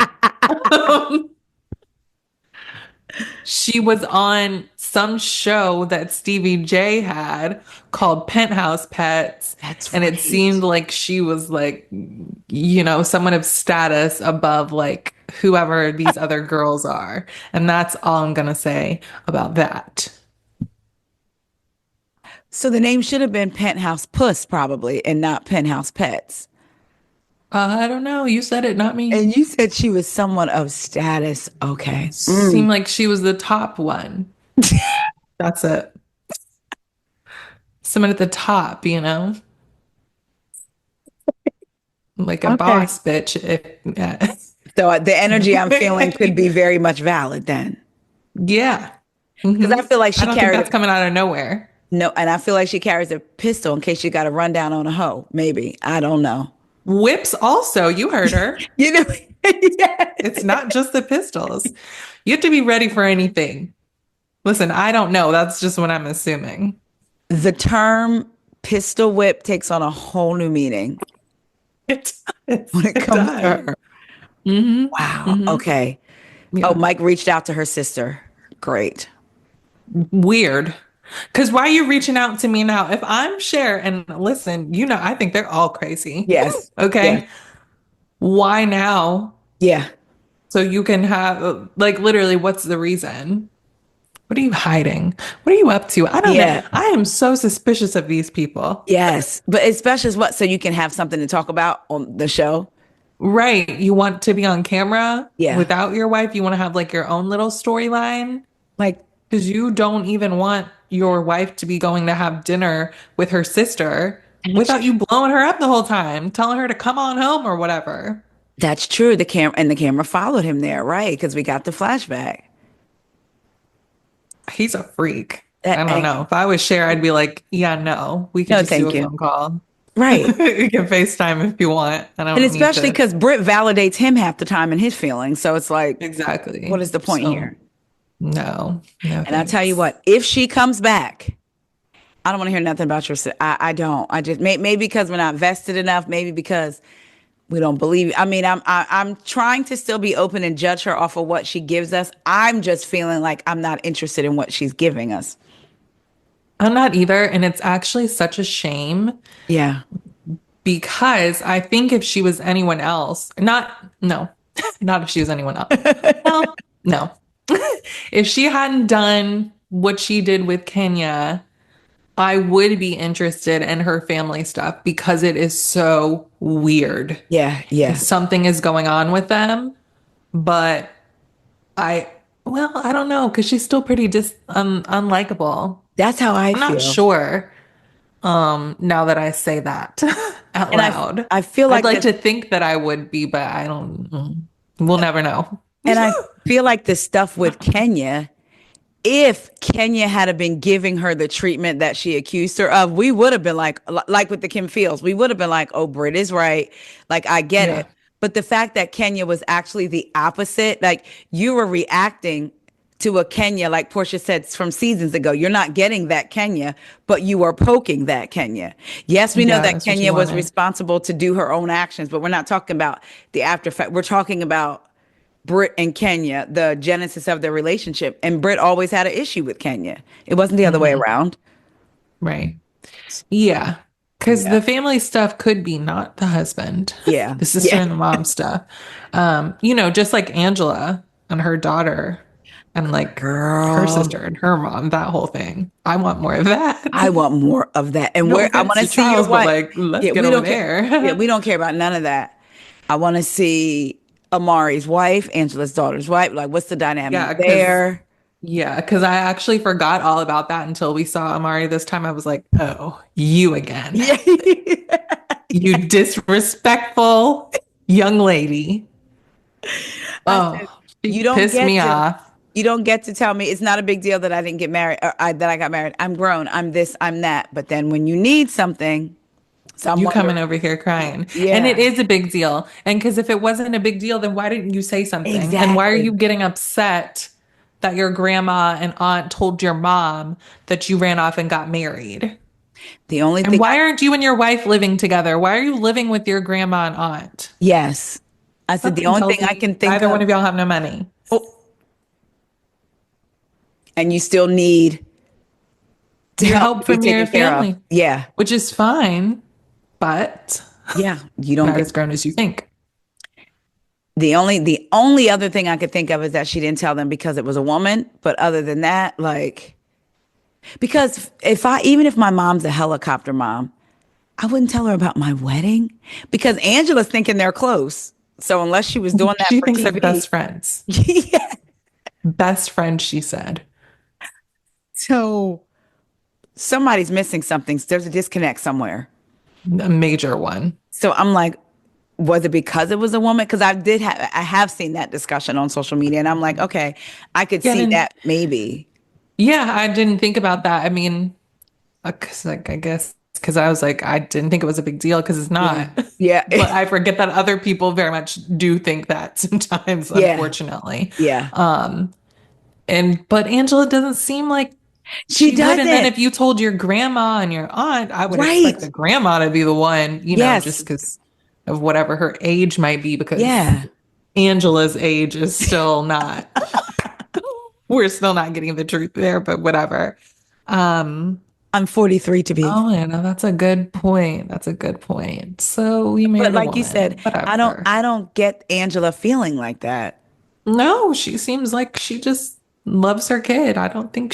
She was on some show that Stevie J had called Penthouse Pets. That's And it right. seemed like she was like, someone of status above like whoever these other girls are. And that's all I'm gonna say about that. So the name should have been Penthouse Puss, probably, and not Penthouse Pets. I don't know. You said it, not me. And you said she was someone of status. Okay. Seemed like she was the top one. That's it. Someone at the top, like a Okay. boss bitch. Yeah. So the energy I'm feeling could be very much valid then. Yeah. Because I Hmm. feel like I she don't think carried that's a coming out of nowhere. no, and I feel like she carries a pistol in case she got to run down on a hoe. Maybe. I don't know. Whips also, you heard her. You know, yeah. It's not just the pistols. You have to be ready for anything. Listen, I don't know. That's just what I'm assuming. The term pistol whip takes on a whole new meaning It, when it it comes to does. her. Hmm. Wow. Hmm. Okay. Oh, Yeah. Mike reached out to her sister. Great. Weird. Because why are you reaching out to me now? If I'm Cher, and listen, I think they're all crazy. Yes. Yes. Okay. Why now? Yeah. So you can have, like, literally, what's the reason? What are you hiding? What are you up to? I don't know. Yeah. I am so suspicious of these people. Yes. But especially as what? So you can have something to talk about on the show. Right. You want to be on camera Yeah. without your wife. You want to have like your own little storyline Like, because you don't even want your wife to be going to have dinner with her sister without you blowing her up the whole time, telling her to come on home or whatever. that's true. The camera followed him there, right? Because we got the flashback. He's a freak. That I don't know. If I was Cher, I'd be like, yeah, no, we could no, just do thank a you. phone call. Right. You can FaceTime if you want. I And don't need especially to. because Britt validates him half the time in his feelings. So it's like, what Exactly. is the point So, here? no And I tell you thanks. what, if she comes back, I don't want to hear nothing about your. I don't. I just maybe because we're not vested enough. Maybe because We don't believe. I mean, I'm trying to still be open and judge her off of what she gives us. I'm just feeling like I'm not interested in what she's giving us. I'm not either. And it's actually such a shame Yeah. because I think if she was anyone else, no, not if she was anyone else. Well, no. If she hadn't done what she did with Kenya, I would be interested in her family stuff because it is so weird. Yeah. And Yeah. something is going on with them. But I, well, I don't know because she's still pretty unlikable. That's how I I'm not feel. sure. Now that I say that out And loud, I feel I'd like like that, to think that I would be, but I don't. We'll never know. and I feel like the stuff with Kenya, if Kenya had been giving her the treatment that she accused her of, we would have been like with the Kim Fields, we would have been like, oh, Britt is right. Like, I get Yeah, it. But the fact that Kenya was actually the opposite, like you were reacting to a Kenya, like Portia said from seasons ago, you're not getting that Kenya, but you are poking that Kenya. Yes, we know yeah, that that's what you Kenya was wanted. responsible to do her own actions, but we're not talking about the after fact. We're talking about Britt and Kenya, the genesis of their relationship. And Britt always had an issue with Kenya. It wasn't the other way Hmm. around. Right. Yeah. Because Yeah. the family stuff could be not the husband, Yeah. the sister Yeah. and the mom stuff. Just like Angela and her daughter and like her Girl, sister and her mom, that whole thing. I want more of that. I want more of that. And No where I offense want to to see your Charles, but wife. like, let's Yeah, get we over don't care. Yeah, there. we don't care about none of that. I want to see Amari's wife, Angela's daughter's wife. Like, what's the dynamic Yeah, because there? I actually forgot all about that until we saw Amari this time. I was like, oh, you again. Yeah. You disrespectful young lady. I said, Oh, she you don't pissed get me to off. you don't get to tell me it's not a big deal that I didn't get married or that I got married. I'm grown. I'm this, I'm that. But then when you need something, so I'm You wondering, coming over here crying. And it yeah, is a big deal. And because if it wasn't a big deal, then why didn't you say something? And why are exactly. you getting upset that your grandma and aunt told your mom that you ran off and got married? The only And thing I why aren't you and your wife living together? Why are you living with your grandma and aunt? yes. I said the Something only thing tells I me can think either one of, of y'all have no money. oh, and you still need to Your help help to be from your taken care of. family, Yeah. which is fine, but Yeah. You don't not get as grown as you think. the only other thing I could think of is that she didn't tell them because it was a woman. But other than that, like because even if my mom's a helicopter mom, I wouldn't tell her about my wedding because Angela's thinking they're close. So unless she was doing that She for thinks they're TV, best friends. yeah. Best friends, she said. So somebody's missing something. There's a disconnect somewhere. A major one. So I'm like, was it because it was a woman? Because I have seen that discussion on social media, and I'm like, okay, I could Yeah, see and that maybe. yeah, I didn't think about that. I mean, 'cause, like I guess because I was like, I didn't think it was a big deal because it's Yeah, not. yeah, But I forget that other people very much do think that sometimes, yeah, unfortunately. yeah. And but Angela doesn't seem like She she would. And then doesn't. if you told your grandma and your aunt, I would expect Right. the grandma to be the one, just Yes. because of whatever her age might be, because Yeah. Angela's age is still not, we're still not getting the truth there, but whatever. Um, I'm 43 to be. oh, yeah, no, that's a good point. That's a good point. So we But married a like you said, woman, I don't whatever. I don't get Angela feeling like that. No, she seems like she just loves her kid. I don't think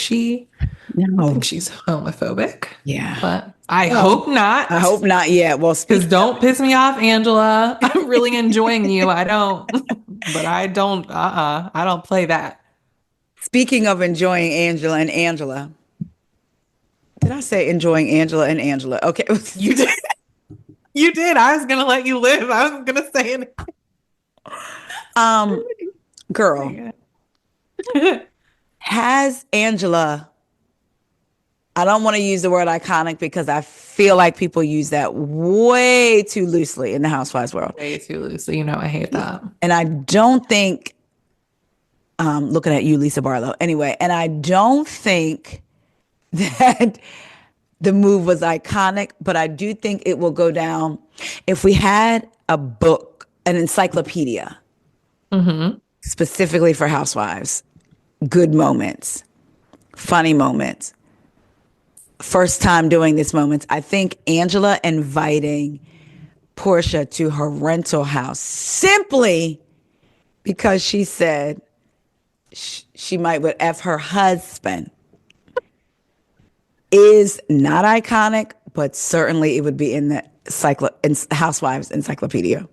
No. she's homophobic, Yeah. but I Well, hope I not. hope not yet. Well, Because speaking don't piss me off, Angela. I'm really enjoying you. I don't, but I don't play that. speaking of enjoying Angela and Angela, did I say enjoying Angela and Angela? Okay. You did. You did. I was gonna let you live. I was gonna say Um, girl, it. has Angela, I don't want to use the word iconic because I feel like people use that way too loosely in the Housewives world. Way too loosely. I hate that. And I don't think, looking at you, Lisa Barlow, anyway, and I don't think that the move was iconic, but I do think it will go down. If we had a book, an encyclopedia, Mm-hmm. specifically for housewives. Good moments, funny moments, first time doing this moments. I think Angela inviting Portia to her rental house simply because she said she might would F her husband is not iconic, but certainly it would be in the Housewives encyclopedia.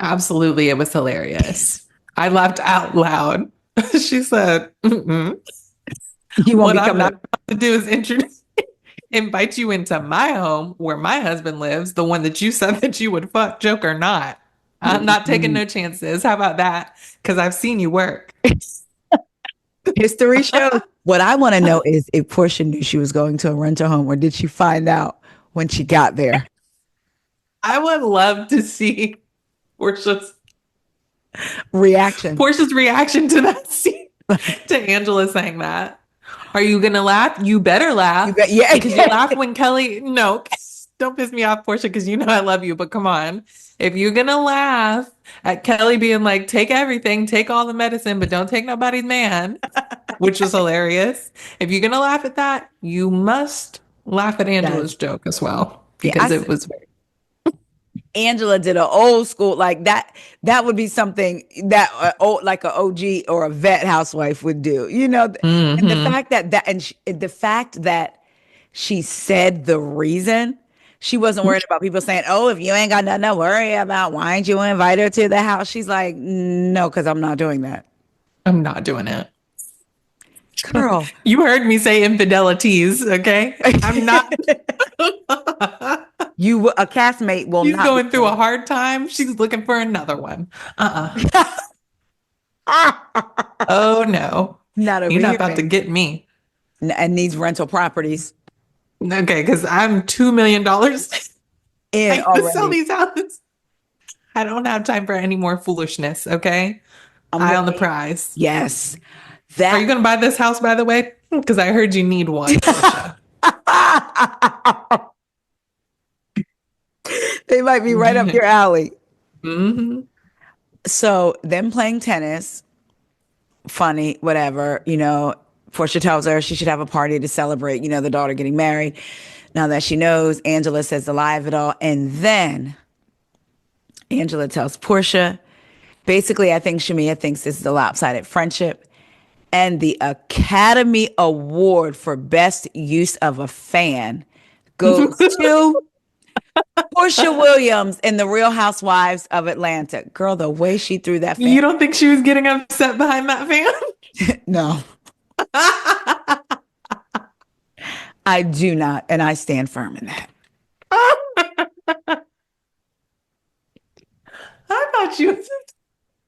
Absolutely, it was hilarious. I laughed out loud. She said, mm-mm. You won't What be I'm coming not up. about to do is introduce, invite you into my home where my husband lives, the one that you said that you would fuck, joke or not. I'm not taking no chances. How about that? Because I've seen you work. History shows. What I want to know is if Portia knew she was going to a rental home, or did she find out when she got there? I would love to see Portia's Reaction. Portia's reaction to that scene, to Angela saying that. Are you gonna laugh? You better You laugh bet. Yeah. because you laugh when Kelly. No, don't piss me off, Portia, because you know I love you. But come on, if you're gonna laugh at Kelly being like, "Take everything, take all the medicine, but don't take nobody's man," which was hilarious. If you're gonna laugh at that, you must laugh at Yes. Angela's joke as well Yeah. because it was very. Angela did an old school like that. That would be something that like a OG or a vet housewife would do. And the Mm-hmm. fact the fact that she said the reason she wasn't worried about people saying, "Oh, if you ain't got nothing to worry about, why ain't you invite her to the house?" She's like, "No, because I'm not doing that, I'm not doing it. girl." You heard me say infidelities, okay? I'm not. A castmate will She's not be going through a doing hard time. She's looking for another one. Uh-uh. that. Oh no. Not over You're not here, about to baby. get me. And these rental properties Okay, because I'm $2 million. in I gotta sell already. these houses. I don't have time for any more foolishness, okay? I'm Eye on the waiting. prize. Yes. Are you That gonna buy this house, by the way? Because I heard you need one, Portia. they might be right up your alley. Hmm. So them playing tennis, funny, whatever, Portia tells her she should have a party to celebrate, the daughter getting married. Now that she knows, Angela says the lie of it all. And then Angela tells Portia, basically, I think Shamia thinks this is a lopsided friendship. And the Academy Award for Best Use of a Fan goes to Portia Williams in The Real Housewives of Atlanta. Girl, the way she threw that fan. You don't think she was getting upset behind that fan? No, I do not. And I stand firm in that. I thought she was.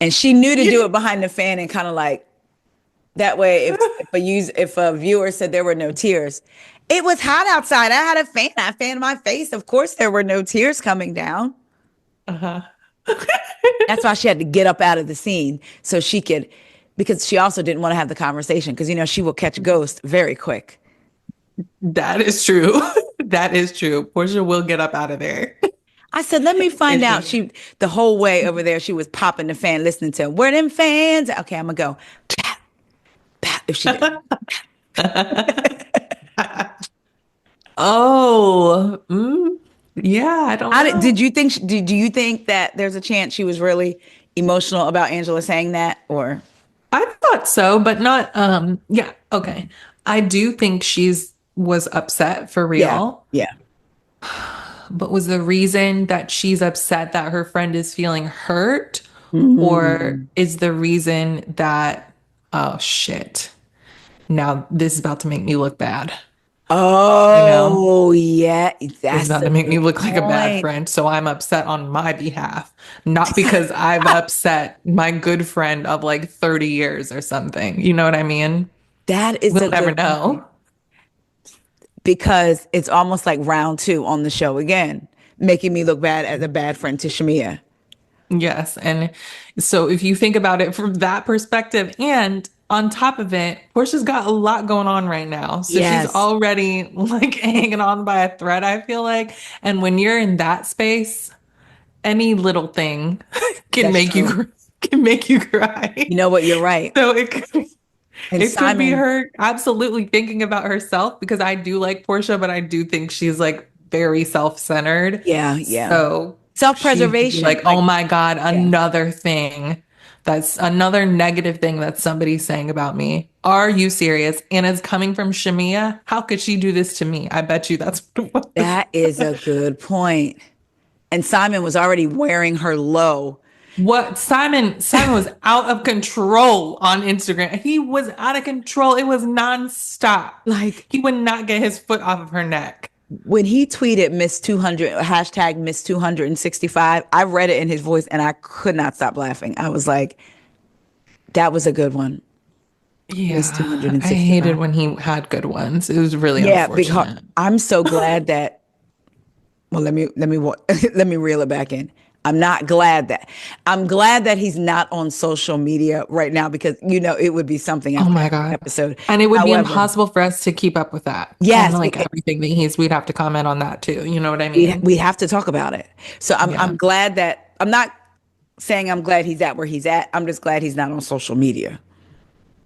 And she knew to do it behind the fan and kind of like that way. If a viewer said there were no tears, it was hot outside. I had a fan. I fanned my face. Of course, there were no tears coming down. Uh-huh. That's why she had to get up out of the scene so she could, because she also didn't want to have the conversation because she will catch ghost very quick. That is true. That is true. Portia will get up out of there. I said, let me find If out. she- The whole way over there, she was popping the fan, listening to where them fans. Okay, I'm gonna go. Pat, pat, if she did. Oh, yeah, I don't know. Did you think? Do you think that there's a chance she was really emotional about Angela saying that, or? I thought so, but not yeah, okay. I do think she's was upset for Yeah, real, yeah. but was the reason that she's upset that her friend is feeling hurt, or Mhm. is the reason that oh shit. Now this is about to make me look bad. You know? Oh, yeah, It's that's about a to make me good look like a bad point. friend. So I'm upset on my behalf, not because I've upset my good friend of like 30 years or something. You know what I mean? That is We'll a never good know. point because it's almost like round two on the show again, making me look bad as a bad friend to Shamia. Yes. And so if you think about it from that perspective, and on top of it, Portia's got a lot going on right now. So she's Yes. already like hanging on by a thread, I feel like. And when you're in that space, any little thing can That's make you true. can make you cry. You know what? You're right. So And it could be Simon, her absolutely thinking about herself because I do like Portia, but I do think she's like very self-centered. yeah, yeah. So she could be Self-preservation. like, Like, oh my God, yeah. another thing. That's another negative thing that somebody's saying about me. Are you serious? And it's coming from Shamia. How could she do this to me? I bet you that's what it was. That is a good point. And Simon was already wearing her low. What Simon was out of control on Instagram. He was out of control. It was nonstop. Like He would not get his foot off of her neck. when he tweeted Miss 200, hashtag Miss 265, I read it in his voice and I could not stop laughing. I was like, that was a good one. Miss Yeah, I hated 265. when he had good ones. It was really Yeah, because unfortunate. I'm so glad that, well, let me reel it back in. I'm glad that he's not on social media right now because it would be something Oh after my every God. episode. And it would be However, impossible for us to keep up with that. And yes, like everything that we'd have to comment on that too. You know what I mean? we have to talk about it. So Yeah. I'm glad that I'm not saying I'm glad he's at where he's at. I'm just glad he's not on social media.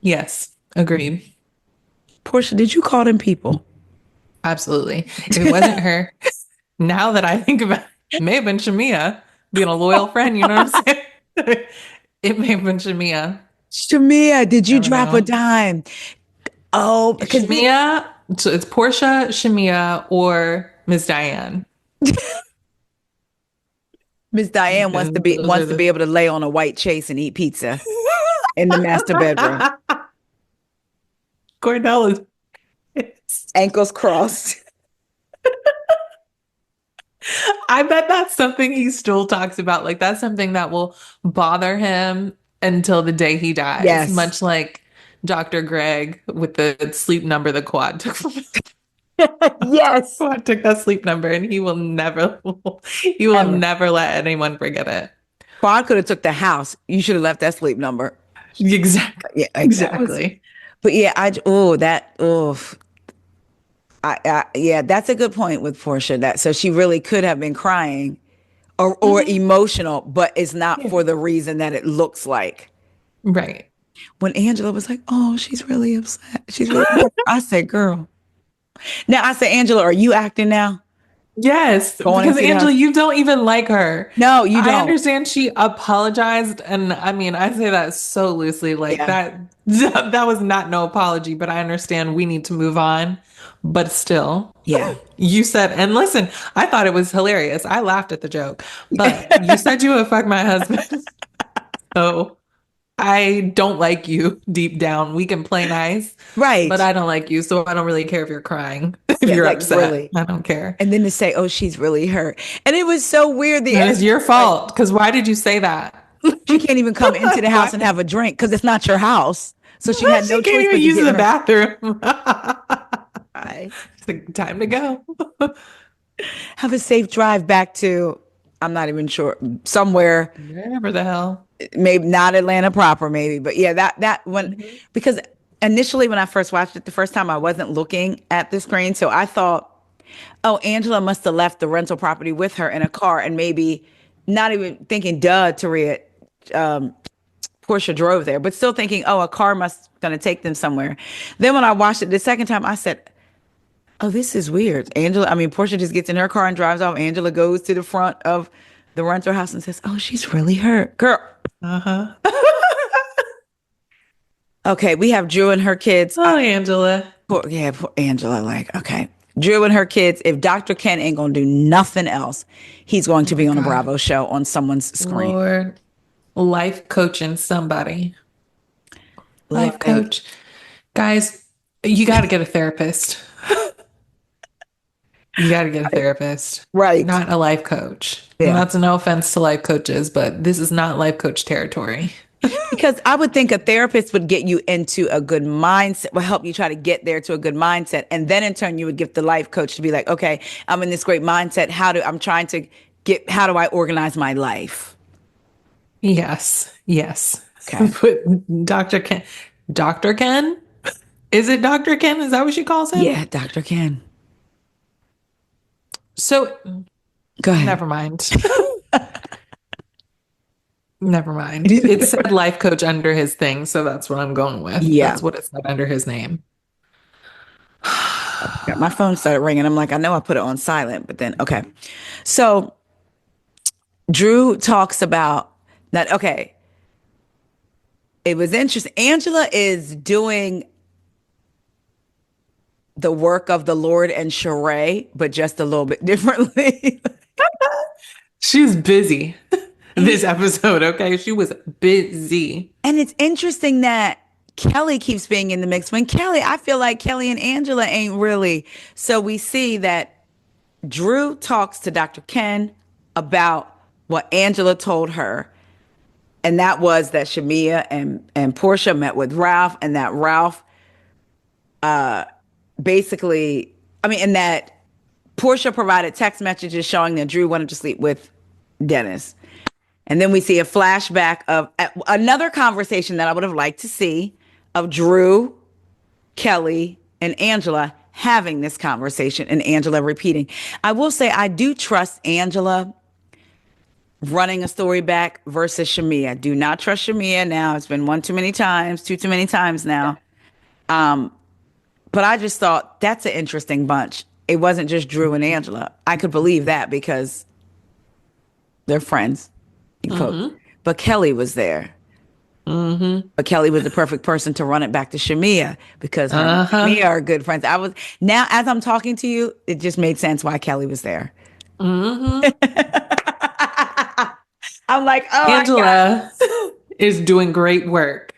Yes. Agreed. Portia, did you call them people? Absolutely. If it wasn't her, now that I think about it, it may have been Shamia being a loyal friend. You know what I'm saying? It may have been Shamia. Shamia, did you Never drop a know. dime? Oh, because Shamia, so it's Portia, Shamia, or Miss Diane. Miss Diane wants to And be those are wants to the be able to lay on a white chase and eat pizza in the master bedroom, Cordell is pissed. ankles crossed. I bet that's something he still talks about. Like that's something that will bother him until the day he dies, Yes. much like Dr. Greg with the sleep number the quad took from him. Yes. Quad took that sleep number and he will Ever. never let anyone forget it. Quad could have took the house. You should have left that sleep number. Exactly. Yeah, Exactly. but yeah, yeah, that's a good point with Portia. That so she really could have been crying or Mhm. emotional, but it's not Yeah. for the reason that it looks like. Right. When Angela was like, "Oh, she's really upset. She's really," I said, "Girl." Now I said, "Angela, are you acting now? Yes, Going because into the Angela, house?" you don't even like her. No, you I don't. understand she apologized, and I mean, I say that so loosely, like Yeah, that that was not no apology, but I understand we need to move on. But still, yeah. you said, and listen, I thought it was hilarious. I laughed at the joke, but you said you would fuck my husband. So I don't like you deep down. We can play nice, but Right. I don't like you, so I don't really care if you're crying, if Yeah, you're like upset. really. I don't care. And then to say, "Oh, she's really hurt," and it was so weird. The And it's energy your was like, fault. Because why did you say that? she can't even come into the house Why? and have a drink because it's not your house. So she had She no can't choice even but to use get in the her. bathroom. I It's like, time to go. have a safe drive back to. I'm not even sure somewhere, Wherever the hell. maybe not Atlanta proper, maybe, but yeah, that when Mhm. because initially when I first watched it the first time, I wasn't looking at the screen, so I thought, oh, Angela must have left the rental property with her in a car, and maybe not even thinking, duh, Taria, Portia drove there, but still thinking, oh, a car must gonna take them somewhere. Then when I watched it the second time, I said, oh, this is weird. Portia just gets in her car and drives off. Angela goes to the front of the rental house and says, oh, she's really hurt. Girl. Uh-huh. Okay, we have Drew and her kids. Oh, Angela. Poor Angela, like, okay. Drew and her kids, if Dr. Ken ain't gonna do nothing else, he's going Oh to my be on a God. Bravo show on someone's screen. Lord. Life coaching somebody. Life Like, coach. Guys, you got to get a therapist. You got to get a therapist, right. not a life coach. And Yeah. that's no offense to life coaches, but this is not life coach territory. Because I would think a therapist would get you into a good mindset, will help you try to get there to a good mindset. And then in turn, you would give the life coach to be like, okay, I'm in this great mindset. How do I organize my life? Yes, yes. Okay. But Dr. Ken? Is it Dr. Ken? Is that what she calls him? Yeah, Dr. Ken. So Go ahead. never mind. Never mind. It said life coach under his thing, so that's what I'm going with. Yeah. That's what it said under his name. Yeah, my phone started ringing. I'm like, I know I put it on silent, but then, okay. So Drew talks about that. Okay. It was interesting. Angela is doing the work of the Lord and Sheree, but just a little bit differently. She's busy And this episode, okay? She was busy. it's interesting that Kelly keeps being in the mix. When Kelly, I feel like Kelly and Angela ain't really. So we see that Drew talks to Dr. Ken about what Angela told her. And that was that Shamia and Portia met with Ralph, and that Ralph basically, I mean, and that Portia provided text messages showing that Drew wanted to sleep with Dennis. And then we see a flashback of another conversation that I would have liked to see of Drew, Kelly, and Angela having this conversation and Angela repeating. I will say I do trust Angela running a story back versus Shamia. Do not trust Shamia now. It's been one too many times, two too many times now. But I just thought that's an interesting bunch. It wasn't just Drew and Angela. I could believe that because they're friends, quotes. But Kelly was there. But Kelly was the perfect person to run it back to Shamia because her and Shamia are good friends. I was now as I'm talking to you, it just made sense why Kelly was there. I'm like, oh my Angela God. is doing great work.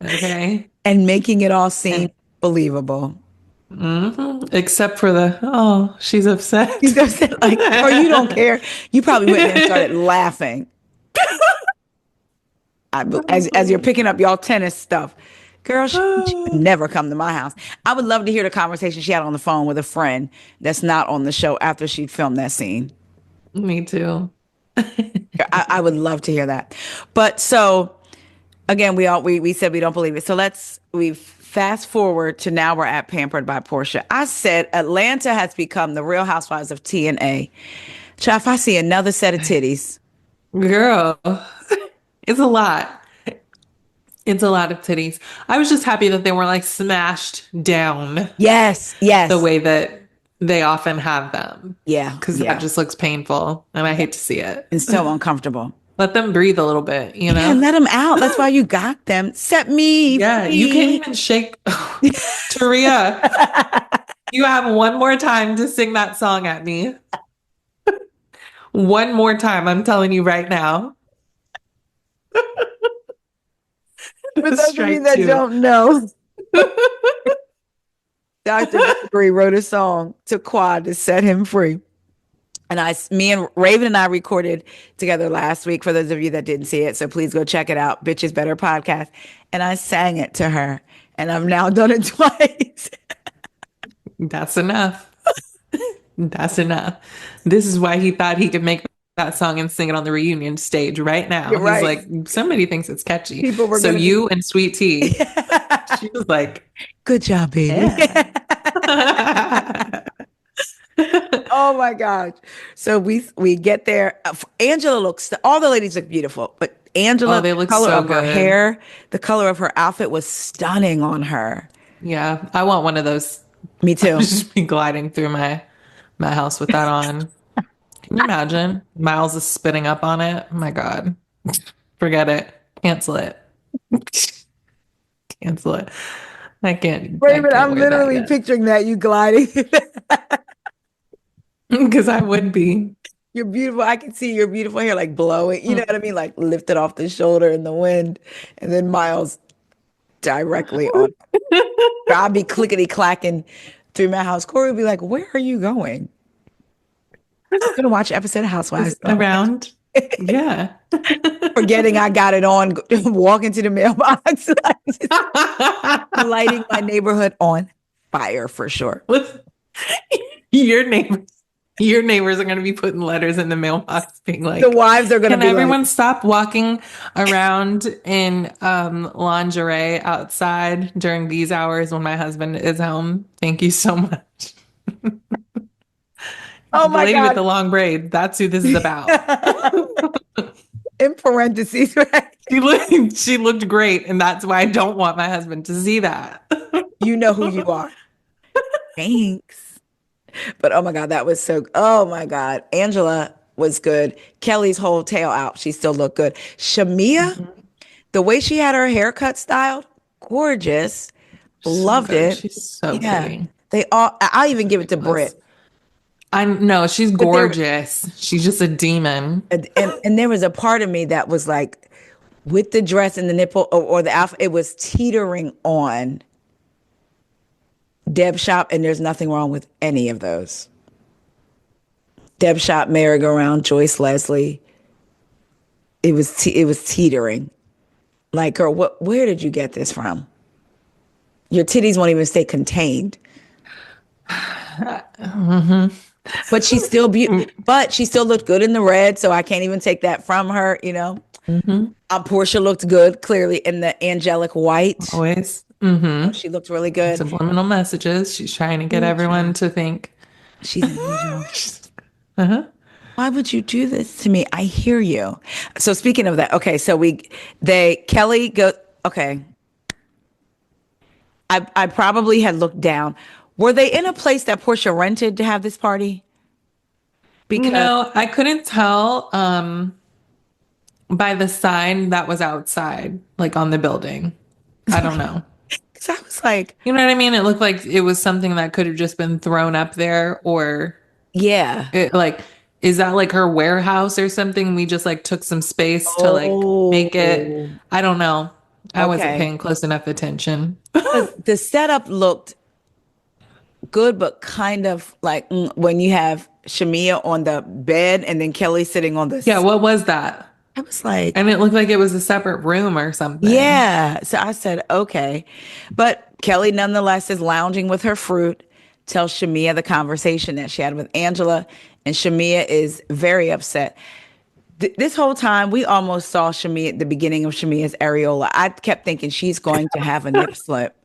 Okay. And making it all seem believable. Except for she's upset. You just said like, or you don't care. You probably went there and started laughing. As you're picking up y'all tennis stuff. Girl, she would never come to my house. I would love to hear the conversation she had on the phone with a friend that's not on the show after she filmed that scene. Me too. I would love to hear that. But so again, we said we don't believe it. So we fast forward to now we're at Pampered by Portia. I said Atlanta has become the Real Housewives of TNA. Child, if I see another set of titties. Girl, it's a lot. It's a lot of titties. I was just happy that they were like smashed down Yes. the way that they often have them. Yeah. Because that just looks painful and I hate to see it. And so uncomfortable. Let them breathe a little bit, you know? Yeah, let them out. That's why you got them. Set me Yeah, free. you can't even shake. Taria, you have one more time to sing that song at me. One more time, I'm telling you right now. For those of you that don't know, Dr. Gregory wrote a song to Quad to set him free. And me and Raven and I recorded together last week for those of you that didn't see it. So please go check it out. Bitches Better Podcast. And I sang it to her. And I've now done it twice. That's enough. That's enough. This is why he thought he could make that song and sing it on the reunion stage right now. You're right. He's like, somebody thinks it's catchy. People were so you and Sweet Tea, she was like, good job, baby. Yeah. Oh my gosh. So we get there. Angela all the ladies look beautiful, but Angela, they look the color so of her good. hair, the color of her outfit was stunning on her. Yeah, I want one of those. Me too. Just be gliding through my house with that on. Can you imagine? Miles is spitting up on it. Oh my God. Forget it. Cancel it. Cancel it. I can't. Raven, I can't I'm wear that literally again. picturing that you gliding. Because I would be. You're beautiful. I can see your beautiful hair like blowing. You know what I mean? Like lifted off the shoulder in the wind. And then Miles directly on. I'll be clickety clacking through my house. Corey will be like, where are you going? I'm going to watch an episode of Housewives. Around. Yeah. Forgetting I got it on, walking to the mailbox, lighting my neighborhood on fire for sure. Your neighbors are going to be putting letters in the mailbox being like, the wives are going to be can everyone like, stop walking around in lingerie outside during these hours when my husband is home? Thank you so much. oh The my lady God. with the long braid. That's who this is about. in parentheses, right? She looked great, and that's why I don't want my husband to see that. You know who you are. Thanks. But oh my God, that was so, oh my God. Angela was good. Kelly's whole tail out. She still looked good. Shamia, Mhm. the way she had her haircut styled, gorgeous. So Loved good. it. She's so Yeah. pretty. They all, I'll It's even give it to ridiculous. Britt. I know she's But gorgeous. She's just a demon. and there was a part of me that was like, with the dress and the nipple or the outfit, it was teetering on Deb Shop, and there's nothing wrong with any of those. Deb Shop, merry-go-round, Joyce Leslie. It was teetering. Like, girl, where did you get this from? Your titties won't even stay contained. Mhm. But she still but she still looked good in the red, so I can't even take that from her, you know. Mhm. Portia looked good, clearly in the angelic white. Always. Oh, she looked really good. Subliminal messages. She's trying to get Ooh, everyone child. to think. She's an angel. Uh-huh. Why would you do this to me? I hear you. So speaking of that, okay, so Kelly go, okay. I probably had looked down. Were they in a place that Portia rented to have this party? Because I couldn't tell by the sign that was outside, like on the building. I don't know. 'cause I was like, You know what I mean? It looked like it was something that could have just been thrown up there, or yeah. like, is that like her warehouse or something? We just like took some space to like make it. Oh, I don't know. I wasn't okay. paying close enough attention. Because the setup looked good, but kind of like when you have Shamia on the bed and then Kelly sitting on the Yeah, seat. what was that? I was like, And it looked like it was a separate room or something. yeah. So I said, okay. But Kelly nonetheless is lounging with her fruit, tells Shamia the conversation that she had with Angela, and Shamia is very upset. This whole time, we almost saw Shamia at the beginning of Shamia's areola. I kept thinking she's going to have a nip slip.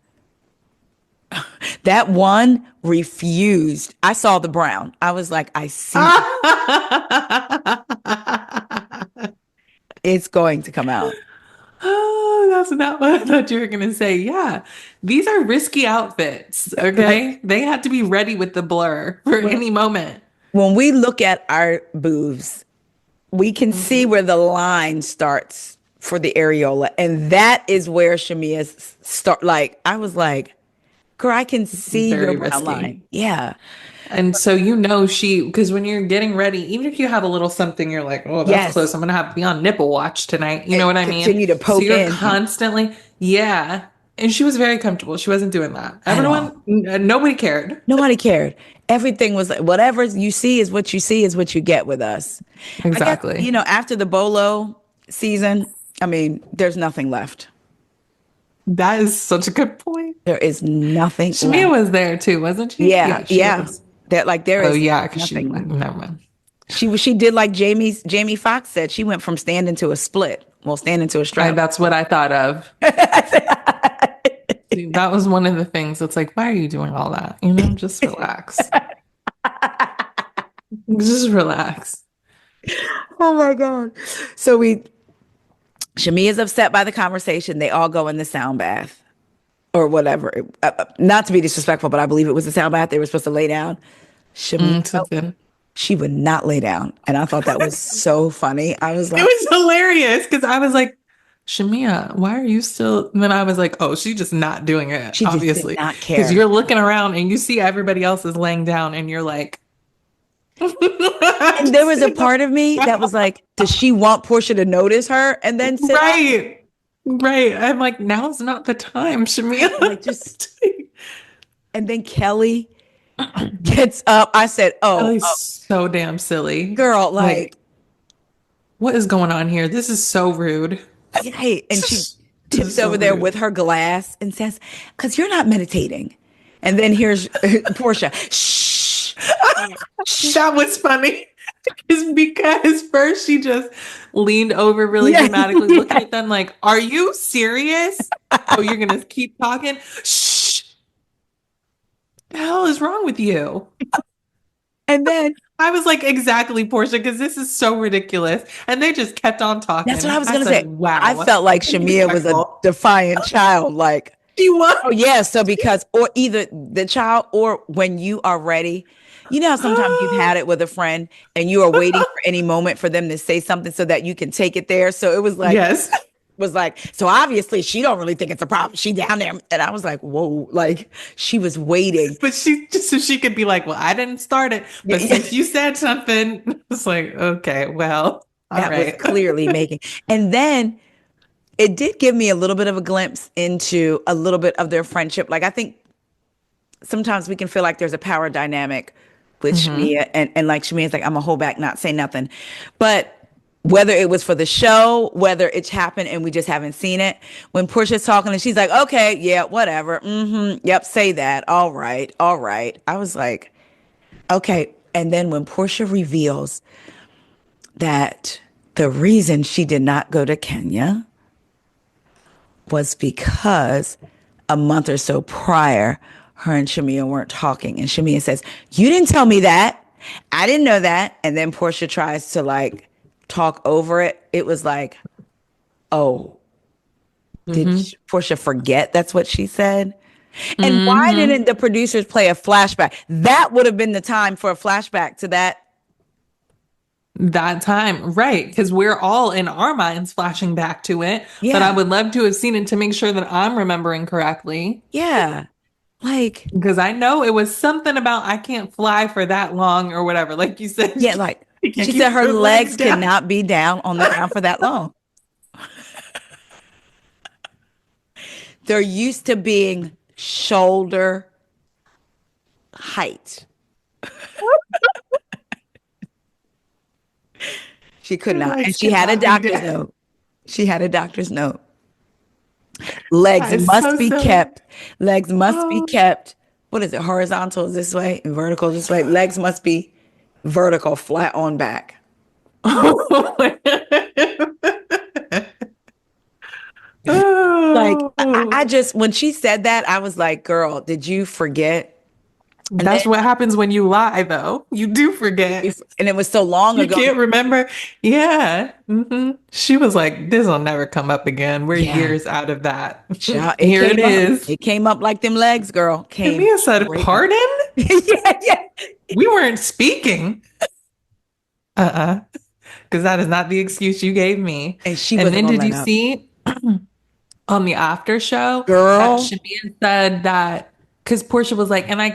That one refused. I saw the brown. I was like, I see it's going to come out. Oh, that's not what I thought you were going to say. Yeah, these are risky outfits, Like okay? They had to be ready with the blur for when, any moment. when we look at our boobs, we can see Mhm. where the line starts for the areola. And that is where Shamia's start. Like, I was like, girl, I can see your Very brown risky. line. Yeah. And so because when you're getting ready, even if you have a little something, you're like, oh, that's close. Yes. I'm gonna have to be on nipple watch tonight. You know And what I mean? continue to So poke you're in. Yeah. constantly, yeah. And she was very comfortable. She wasn't doing that. At all. Nobody cared. Nobody cared. Everything was like, whatever you see is what you see is what you get with us. I guess, Exactly. after the Bolo season, I mean, there's nothing left. That is such a good point. There is nothing Shamia left. was there too, wasn't she? Yeah, Yeah, she yeah. was. That like there Oh is yeah, because nothing left. never mind. She did like Jamie Foxx said. She went from standing to a split. Well, standing to a strap. That's what I thought of. See, that was one of the things. It's like, why are you doing all that? Just relax. Just relax. Oh my God. So Shamia's upset by the conversation. They all go in the sound bath or whatever. Not to be disrespectful, but I believe it was the sound bath. They were supposed to lay down. Shamia, Something. she would not lay down. And I thought that was so funny. I was It like, was hilarious because I was like, Shamia, why are you still? And then I was like, oh, she's just not doing it, she just did obviously. not Because care. you're looking around and you see everybody else is laying down and you're like, And there just was a sit part of me that was like, does she want Portia to notice her and then sit up? right. Right. I'm like, now's not the time, Shamia. Like just, and then Kelly gets up. I said, Ellie's so damn silly. girl, like, Like, what is going on here? This is so rude. hey. And she This is tips so over there rude. with her glass and says, because you're not meditating. And then here's Portia. Shh. That was funny. Because first she just leaned over really Yes, dramatically, looking yes. at them like, are you serious? Oh, you're gonna keep talking? Shh. The hell is wrong with you? And then I was like, exactly, Portia, because this is so ridiculous. And they just kept on that's what I talking. was I gonna said, say. I wow, felt like Shamia was a disrespectful. defiant child. Like, She was. oh yeah, so because or either the child or when you are ready, you know how sometimes you've had it with a friend and you are waiting for any moment for them to say something so that you can take it there. So it Yes. was like, so obviously she don't really think it's a problem. She down there. And I was like, whoa, like she was waiting. But she just so she could be like, well, I didn't start it. Yeah, But yeah, since you said something, it's like, okay, well, all that was right. clearly making. And then it did give me a little bit of a glimpse into a little bit of their friendship. Like I think sometimes we can feel like there's a power dynamic with Hmm. Shamia and like Shamia's like, I'm gonna hold back, not say nothing. But whether it was for the show, whether it's happened and we just haven't seen it, when Portia's talking and she's like, okay, yeah, whatever. Yep, say that. All right, all right. I was like, okay. And then when Portia reveals that the reason she did not go to Kenya was because a month or so prior, her and Shamia weren't talking. And Shamia says, you didn't tell me that. I didn't know that. And then Portia tries to like talk over it. It was like, oh, did Hmm. Portia forget that's what she said? And why Hmm. didn't the producers play a flashback? That would have been the time for a flashback to that. That time, right? Because we're all in our minds flashing back to it. But I Yeah. would love to have seen it to make sure that I'm remembering correctly. Yeah. Like, Because I know it was something about I can't fly for that long or whatever. Like you said, yeah, like you can't she said keep her your legs legs down. cannot be down on the ground for that long. They're used to being shoulder height. She could Your not. And legs she had a cannot be doctor's down. note. She had a doctor's note. Legs That is must so be silly. kept. Legs must be Oh. kept. What is it? Horizontal is this way and vertical this way. Legs must be vertical, flat on back. Like I Oh. just when she said that, I was like, girl, did you forget? And then That's what happens when you lie, though. You do forget. and it was so long You ago. can't remember. Yeah. She was like, this will never come up again. We're Yeah. years out of that. Child, it Here it came up. is. It came up like them legs, girl. And Came Mia said, straight up. pardon? Yeah, yeah. We weren't speaking. Uh-uh. Because that is not the excuse you gave me. And she And wasn't then gonna did let you up. see on the after show that Girl. Shamia said that because Portia was like, and I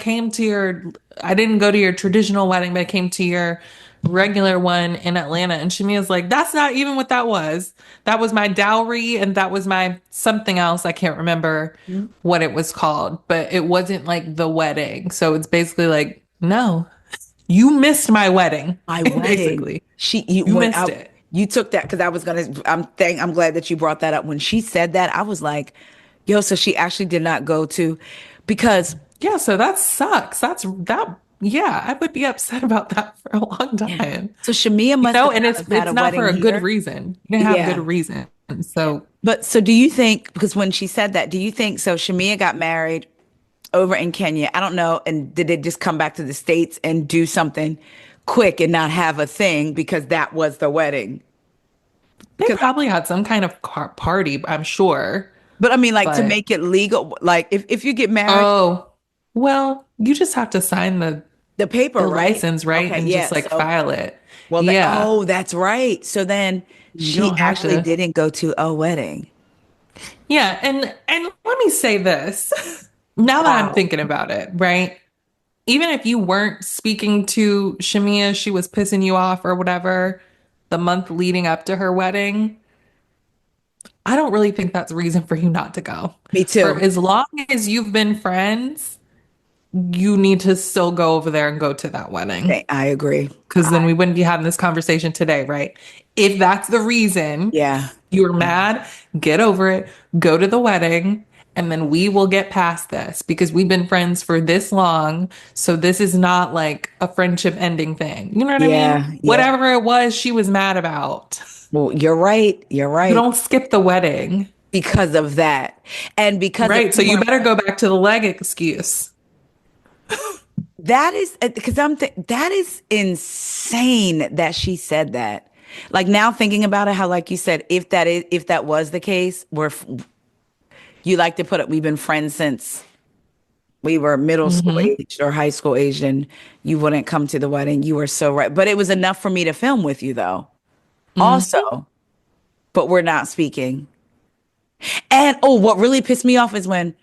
didn't go to your traditional wedding, but I came to your regular one in Atlanta. And Shamia's like, that's not even what that was. That was my dowry and that was my something else. I can't remember what it was called, but it wasn't like the wedding. So it's basically like, no, you missed my wedding, My wedding. basically. She you You went missed out. it. You took that because I was gonna. I'm glad that you brought that up. When she said that, I was like, "Yo!" So she actually did not go to, because Yeah, so that sucks. Yeah, I would be upset about that for a long yeah. time. So Shamia You must know, have and not it's have had it's a not for wedding a good here. reason. You didn't have good Yeah, reason. So but so do you think? Because when she said that, do you think so? Shamia got married over in Kenya. I don't know. And did they just come back to the States and do something quick and not have a thing because that was the wedding? they Because probably had some kind of party, I'm sure. but I mean, like to But make it legal, like if you get married, oh, well, you just have to sign the paper, the right? license, right? Okay, And yeah. just like So, file it. well, Yeah. oh, that's right. So then You she don't have actually to. didn't go to a wedding. Yeah, and let me say this. Now that I'm Wow. thinking about it, right? Even if you weren't speaking to Shamia, she was pissing you off or whatever the month leading up to her wedding, I don't really think that's a reason for you not to go. Me For too. as long as you've been friends, you need to still go over there and go to that wedding. I agree. Because then we wouldn't be having this conversation today, right? If that's the reason Yeah. you're Yeah. mad, get over it, go to the wedding, and then we will get past this because we've been friends for this long. So this is not like a friendship ending thing. You know what I mean? Yeah. Yeah. Whatever it was she was mad about. Well, you're right. You're You right. don't skip the wedding, Because of that. And because of right? So you you weren't better go back to the leg excuse. That is because that is insane that she said that. Like now thinking about it, how like you said, if that was the case, you like to put it, we've been friends since we were middle school Hmm. aged or high school aged, and you wouldn't come to the wedding. You were so right, but it was enough for me to film with you though. Hmm. Also, but we're not speaking. And oh, what really pissed me off is when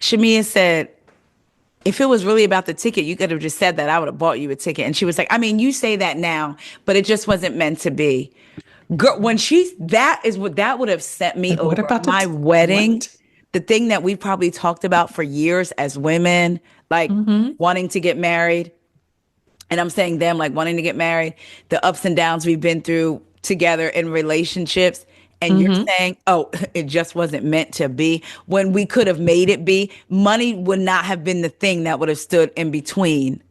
Shamia said, if it was really about the ticket, you could have just said that. I would have bought you a ticket. And she was like, I mean, you say that now, but it just wasn't meant to be. Girl, when that is what that would have sent me Like, what over. about My wedding, what? the thing that we've probably talked about for years as women, like Hmm. wanting to get married. And I'm saying them like wanting to get married, the ups and downs we've been through together in relationships. And you're Hmm. saying, oh, it just wasn't meant to be. When we could have made it be, money would not have been the thing that would have stood in between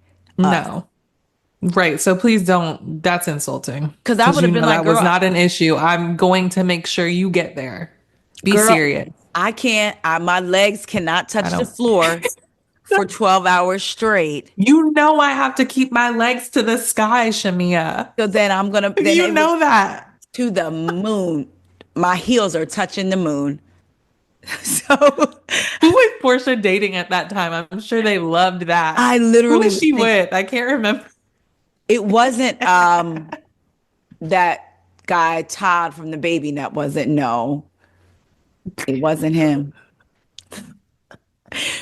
us. No. Right. So please don't. That's insulting Because I because would have you been know like, that was not an issue. I'm going to make sure you get there. Be girl, serious. I can't, my legs cannot I touch the don't. floor for 12 hours straight. You know I have to keep my legs to the sky, Shamia. So then then You it was know that. to the moon. My heels are touching the moon. So Who was Portia dating at that time? I'm sure they loved that. I Who literally was was she thinking, with? I can't remember. it wasn't that guy Todd from the Baby Nut, was it? No, it wasn't him.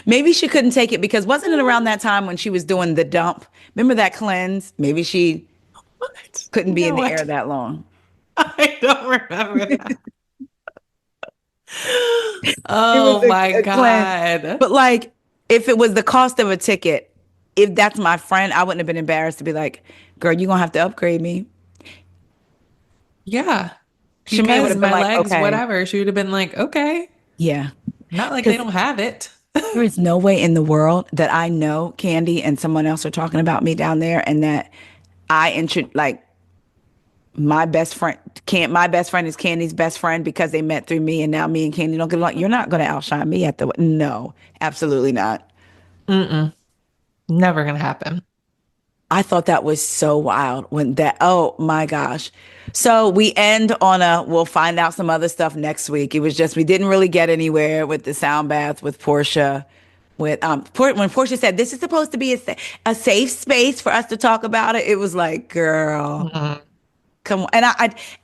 Maybe she couldn't take it because wasn't it around that time when she was doing the dump? Remember that cleanse? Maybe she What? couldn't be in No, the air that long. I don't remember that. It was Oh my a cleanse. God. But like, if it was the cost of a ticket, if that's my friend, I wouldn't have been embarrassed to be like, girl, you're gonna have to upgrade me. Yeah. Shamia would Because have been my like, legs, okay, whatever, she would have been like, okay. yeah. Not like they Because don't have it. there is no way in the world that I know Candy and someone else are talking about me down there and that like my best friend can't my best friend is Candy's best friend because they met through me and now me and Candy don't get along. You're not gonna outshine me at the no, absolutely not. Mm-mm. Never gonna happen. I thought that was so wild when that, oh my gosh. So we end on we'll find out some other stuff next week. It was just, we didn't really get anywhere with the sound bath with Portia. When Portia said, this is supposed to be a safe space for us to talk about it, it was like, girl, Mm-mm. come on.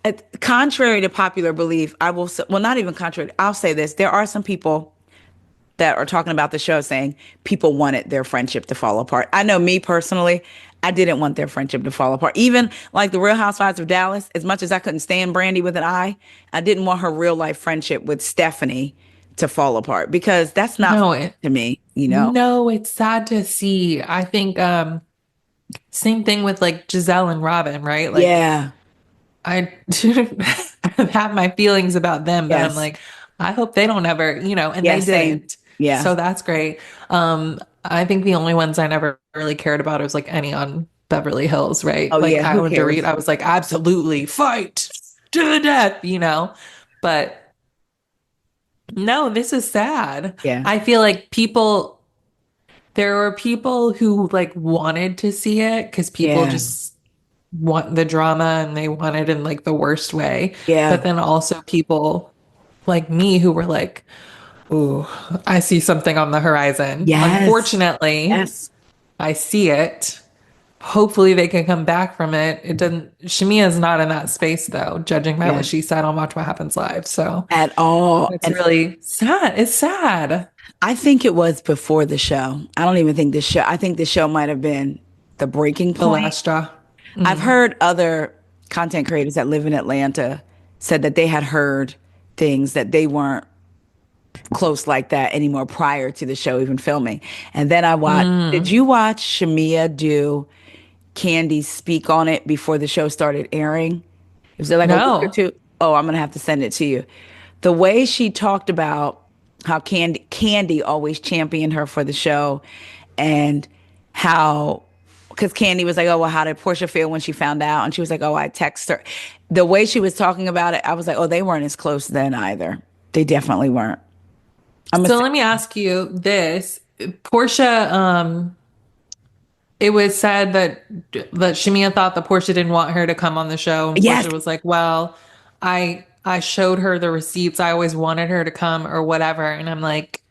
And contrary to popular belief, well, not even contrary, I'll say this. There are some people that are talking about the show saying people wanted their friendship to fall apart. I know me personally, I didn't want their friendship to fall apart. Even like the Real Housewives of Dallas, as much as I couldn't stand Brandy with an I didn't want her real life friendship with Stephanie to fall apart because that's not No, fun to me, you know? no, it's sad to see. I think same thing with like Giselle and Robin, right? Like Yeah. I have my feelings about them, but I'm Yes. like, I hope they don't ever, and Yeah. they Same. didn't. Yeah. So that's great. I think the only ones I never really cared about was like any on Beverly Hills, right? Oh Like yeah. Who Iowa Dorit, cares? I was like, absolutely fight to the death. But no, this is sad. Yeah. I feel like there were people who like wanted to see it because people Yeah. just want the drama and they want it in like the worst way. But Yeah. then also people like me who were like, ooh, I see something on the horizon. Yes. Unfortunately, Yes. I see it. Hopefully they can come back from it. It doesn't, Shamia's not in that space though, judging by Yeah. what she said on Watch What Happens Live. So At all. it's And really sad. It's sad. I think it was before the show. I don't even think the show, I think the show might have been the breaking The point. last straw. I've Mm. heard other content creators that live in Atlanta said that they had heard things that they weren't close like that anymore prior to the show even filming. And then did Mm. you watch Shamia do Candy speak on it before the show started airing? It was like a week or No. two. Oh, I'm gonna have to send it to you. The way she talked about how Candy always championed her for the show and how because Candy was like, oh, well, how did Portia feel when she found out? And she was like, oh, I text her. The way she was talking about it, I was like, oh, they weren't as close then either. They definitely weren't. I'm So a, let me ask you this. Portia, it was said that Shamia thought that Portia didn't want her to come on the show, and Yes. Portia was like, "Well, I showed her the receipts. I always wanted her to come or whatever." And I'm like,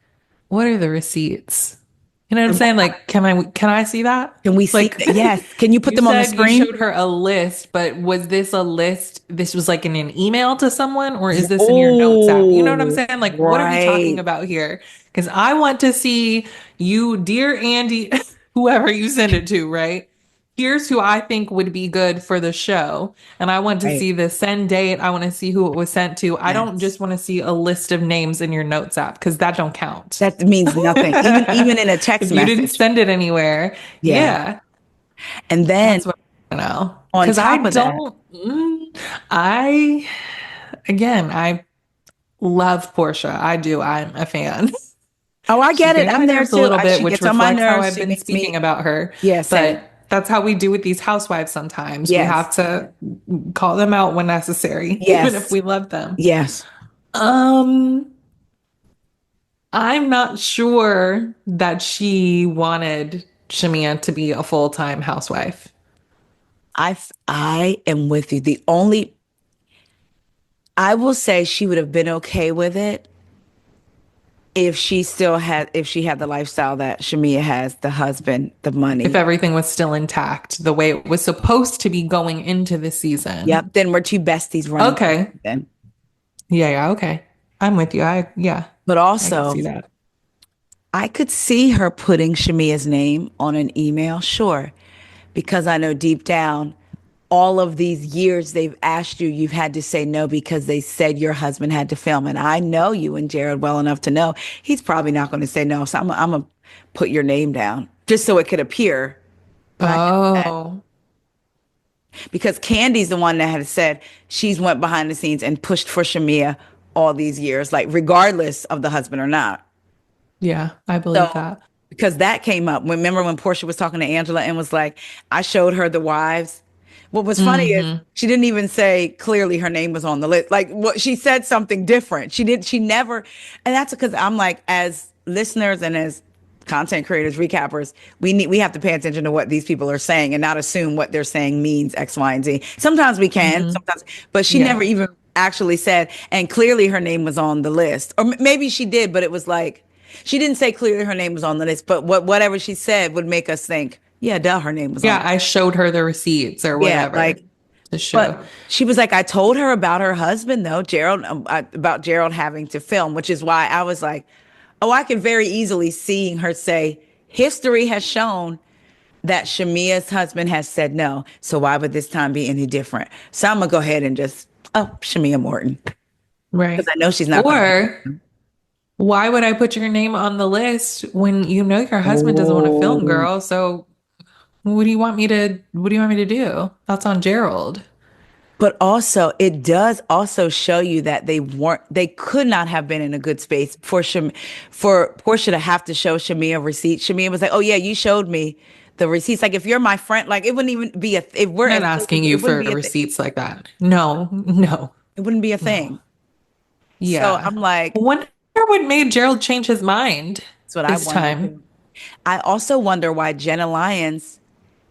"What are the receipts?" You know what I'm saying? Like, can I see that? Can we see Like, that? Yes. Can you put you them on the said you screen? showed her a list, but was this a list? This was like in an email to someone, or is this in your notes app? You know what I'm Oh, saying? Like, what are we talking right. about here? Because I want to see you, dear Andy, whoever you send it to, right? Here's who I think would be good for the show. And I want to Right. see the send date. I want to see who it was sent to. I don't Yes. just want to see a list of names in your notes app because that don't count. That means nothing. Even in a text If you didn't message. send it anywhere, Yeah. yeah, And then that's what I know. on Because I top of that, don't, I, again, I love Portia. I do. I'm a fan. oh, I She get can it. get on I'm my there nerves a too. little bit, She which gets on my reflects how nerves. I've She been makes speaking me, about her. yeah, same. But that's how we do with these housewives sometimes. We Yes. have to call them out when necessary, even if Yes. we love them. Yes. Um, I'm not sure that she wanted Shamia to be a full-time housewife. I am with you. The only I will say she would have been okay with it if she had the lifestyle that Shamia has, the husband, the If money. everything was still intact the way it was supposed to be going into the season. Yep. Then we're two besties running the Okay. season. Yeah, yeah, okay. I'm with you. Yeah, But I can also see that. I could see her putting Shamia's name on an email, sure, because I know deep down, all of these years they've asked you, you've had to say no because they said your husband had to film. And I know you and Jared well enough to know he's probably not going to say no. So I'm going to put your name down just so it could appear. But I know that Oh, because Candy's the one that had said she's went behind the scenes and pushed for Shamia all these years, like regardless of the husband or not. yeah, I believe So, that. because that came up. Remember when Portia was talking to Angela and was like, I showed her the wives. What was funny is Hmm. she didn't even say clearly her name was on the list. Like what she said something different. She never, and that's because I'm like, as listeners and as content creators, recappers, we have to pay attention to what these people are saying and not assume what they're saying means X, Y, and Z. Sometimes we can, Hmm. sometimes, but she Yeah. never even actually said, and clearly her name was on the list. Or maybe she did, but it was like, she didn't say clearly her name was on the list, but whatever she said would make us think, yeah, duh, her name was on. Yeah, I showed her the receipts or Yeah, whatever like, to show. but she was like, I told her about her husband though, Gerald, about Gerald having to film, which is why I was like, oh, I could very easily seeing her say, history has shown that Shamia's husband has said no. So why would this time be any different? So I'm gonna go ahead and just, oh, Shamia Morton, because Right. I know she's not gonna be. Or why would I put your name on the list when you know your husband doesn't want to film, Oh. girl? So what do you want me to do? That's on Gerald. But also, it does also show you that they could not have been in a good space for Portia to have to show Shamia receipts. Shamia was like, "Oh yeah, you showed me the receipts. Like if you're my friend, like it wouldn't even be if we're I'm as not close as asking you it wouldn't for be receipts like that. No, no, it wouldn't be a no. thing." So Yeah. I'm like, Wonder what made Gerald change his mind that's what I this wonder time. too. I also wonder why Jenna Lyons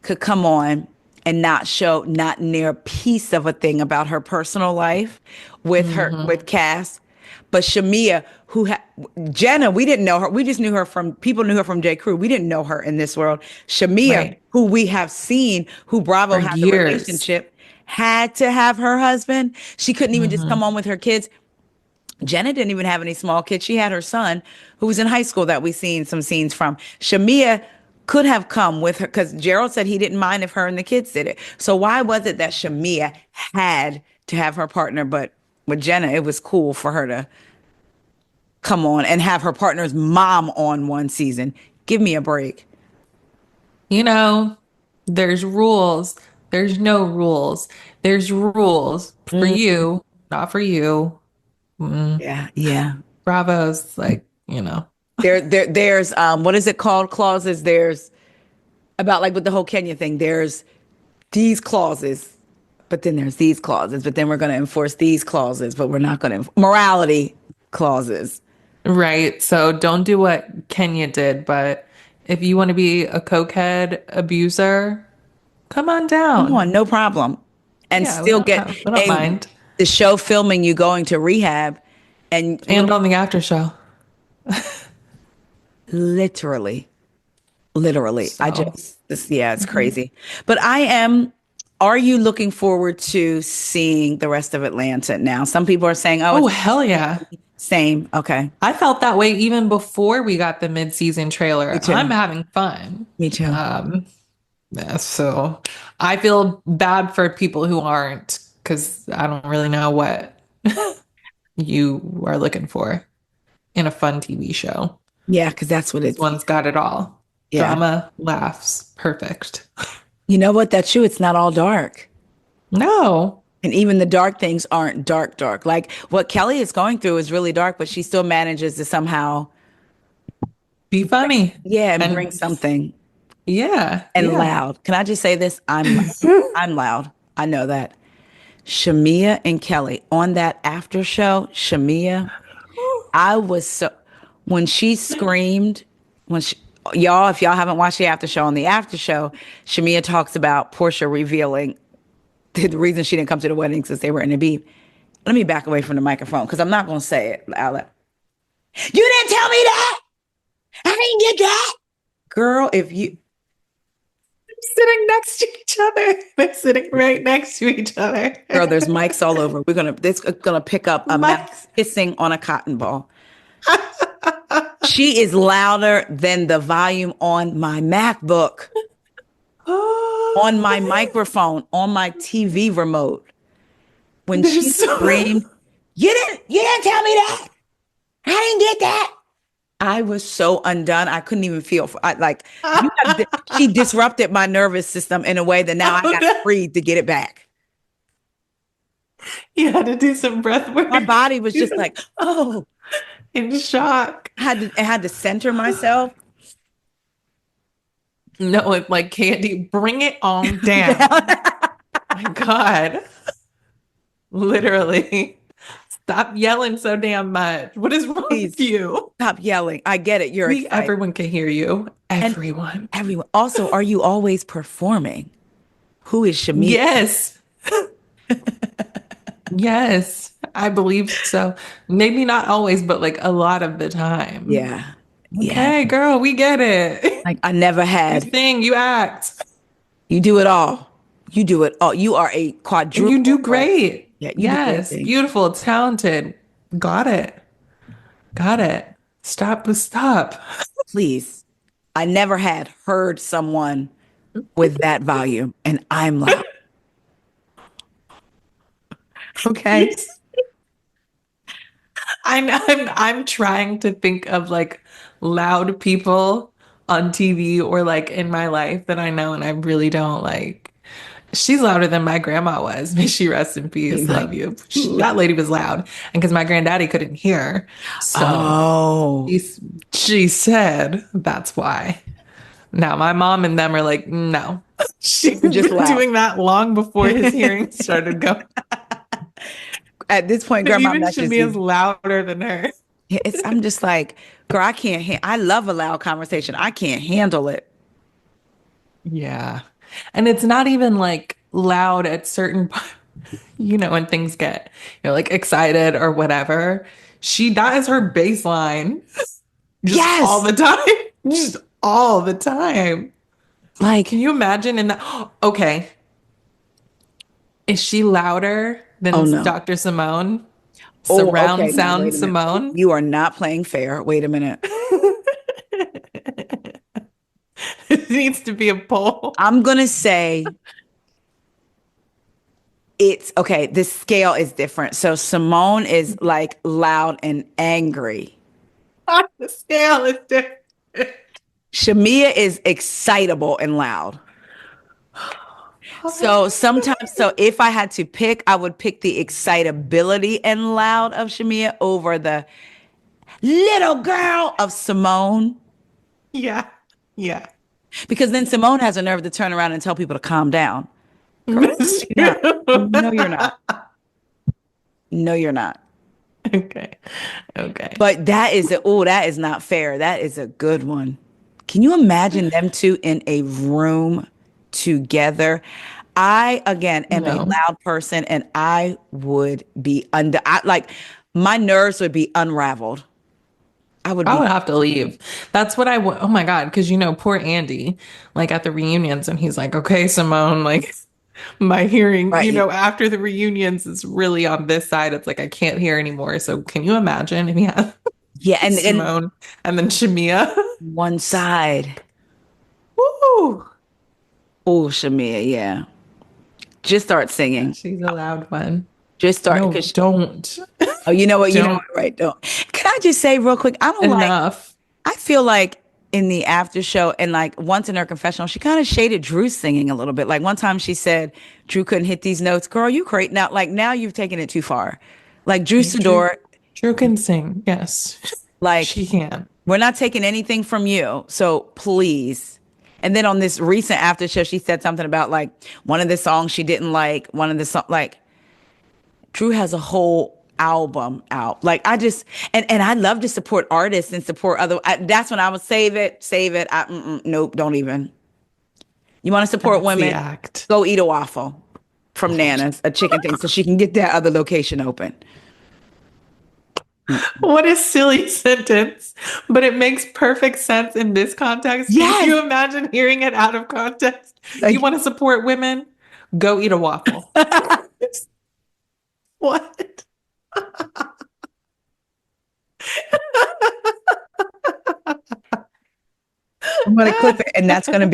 could come on and not show not near a piece of a thing about her personal life Hmm. with Cass, but Shamia, Jenna, we didn't know her. We just knew her from people knew her from J. Crew. We didn't know her in this world. Shamia, Right. who we have seen, who For Bravo had the years. relationship, had to have her husband. She couldn't even just Hmm. come on with her kids. Jenna didn't even have any small kids. She had her son who was in high school that we seen some scenes from. Shamia could have come with her because Gerald said he didn't mind if her and the kids did it. So why was it that Shamia had to have her partner, but with Jenna, it was cool for her to come on and have her partner's mom on one season? Give me a break. You know, there's rules. There's no rules. There's rules for Mm, you, not for you. Mm. yeah, yeah. Bravo's like, you know. There's what is it called? Clauses. There's about like with the whole Kenya thing. There's these clauses, but then there's these clauses, but then we're going to enforce these clauses, but we're not going to morality clauses. Right. So don't do what Kenya did, but If you want to be a cokehead abuser, come on Come down. on, no problem. And Yeah, we still don't get have, we don't a mind. the show filming you going to rehab and And on the after show. literally, literally. I So, just this yeah, it's mhm. crazy. But I am are you looking forward to seeing the rest of Atlanta now? Some people are saying, "Oh, Oh, it's hell yeah. same." Okay. I felt that way even before we got the mid-season Me trailer. I'm too. having fun. Me too. Um, yeah, so I feel bad for people who aren't because I don't really know what you are looking for in a fun TV show. Yeah, because that's what This it's. one's got it all. Yeah. Drama, laughs, perfect. You know what? That's true. It's not all dark. No, And even the dark things aren't dark, dark. Like what Kelly is going through is really dark, but she still manages to somehow, be funny. yeah, and bring And something yeah, and yeah. loud. Can I just say this? I'm loud. I know that. Shamia and Kelly on that after show, Shamia, I was so when she screamed, when she, y'all, if y'all haven't watched the after show, on the after show, Shamia talks about Portia revealing the reason she didn't come to the wedding since they were in a beef. Let me back away from the microphone because I'm not going to say it, Alex. You didn't tell me that. I didn't get that. Girl, if you, Sitting next to each other. They're sitting right next to each other. girl, there's mics all over. This is going to pick up a Mike. mouse hissing on a cotton ball. She is louder than the volume on my MacBook, on my microphone, on my TV remote. When They're she so screamed, you didn't tell me that. I didn't get that. I was so undone. I couldn't even feel. Like she disrupted my nervous system in a way that now I oh, got to no. breathe to get it back. You had to do some breath work. My body was just like, oh, In shock. I had to center myself. No, it's like Candy, bring it on down. My God. Literally. Stop yelling so damn much. What is wrong with Please you? stop yelling. I get it. You're We excited. everyone can hear you. And Everyone. everyone. Also, are you always performing? Who is Shamia? Yes. Yes. I believe so. Maybe not always, but like a lot of the time. Yeah. Yeah. Okay, girl, we get it. Like I never You had. sing, you act, You do it all. You do it all. You are a and you quadruple do threat. great. Yeah, you do great Yes, things. beautiful, talented. Got it. Got it. Stop. Please. I never had heard someone with that volume, and I'm loud. Okay. I'm trying to think of like loud people on TV or like in my life that I know and I really don't like. She's louder than my grandma was. May she rest in peace. Like, Love you. That lady was loud. And because my granddaddy couldn't hear. So oh, she, she said that's why. Now my mom and them are like, no. She's you're just been loud. doing that long before his hearing started going. At this point, But grandma even meshes Shamia's you. louder than her. I'm just like, girl, I can't. I love a loud conversation. I can't handle it. Yeah. And it's not even like loud at certain, when things get, like excited or whatever. That is her baseline just all Yes. the time. Just all the time. Like, Can you imagine in that? Okay. Is she louder oh than no. Dr. Simone? Oh, Surround okay. Now sound wait a minute. Simone? You are not playing fair. Wait a minute. It needs to be a poll. I'm gonna say it's okay. This scale is different. So Simone is like loud and angry. The scale is different. Shamia is excitable and loud. So sometimes, so if I had to pick, I would pick the excitability and loud of Shamia over the little girl of Simone. Yeah. Yeah. Because then Simone has a nerve to turn around and tell people to calm down. Girl, That's you're not. true. No, you're not. No, you're not. Okay. Okay. But that is not fair. That is a good one. Can you imagine them two in a room together? I, again, am a No. loud person and I would be like, my nerves would be unraveled. I would I be, would have to leave. That's what I would. Oh my God. Because, poor Andy, like at the reunions, and he's like, okay, Simone, like my hearing, right. after the reunions is really on this side. It's like I can't hear anymore. So can you imagine if he had Yeah. And Simone and then Shamia? one side. Woo! Oh, Shamia. Yeah. Just start Yeah, singing. she's a loud one. Just start. No, Cause, don't. oh, you know what? You know Don't. what? Right. Don't. Can I just say real quick? Enough. I feel like in the after show and like once in her confessional, she kind of shaded Drew's singing a little bit. Like one time she said Drew couldn't hit these notes. Girl, you great. Now you've taken it too far. Like Drew Drew, Sidor, Drew can sing. Yes, like she can. we're not taking anything from you. So please. And then on this recent after show, she said something about like one of the songs she didn't like, one of the song like Drew has a whole album out. Like I just and I love to support artists and support that's when I would save it, save it. Nope, don't even. You want to support That's the women? act. Go eat a waffle from Nana's, a chicken thing, so she can get that other location open. What a silly sentence, but it makes perfect sense in this context. Can Yes. you imagine hearing it out of context? You Like, want to support women? Go eat a waffle. What? I'm gonna clip it, and that's gonna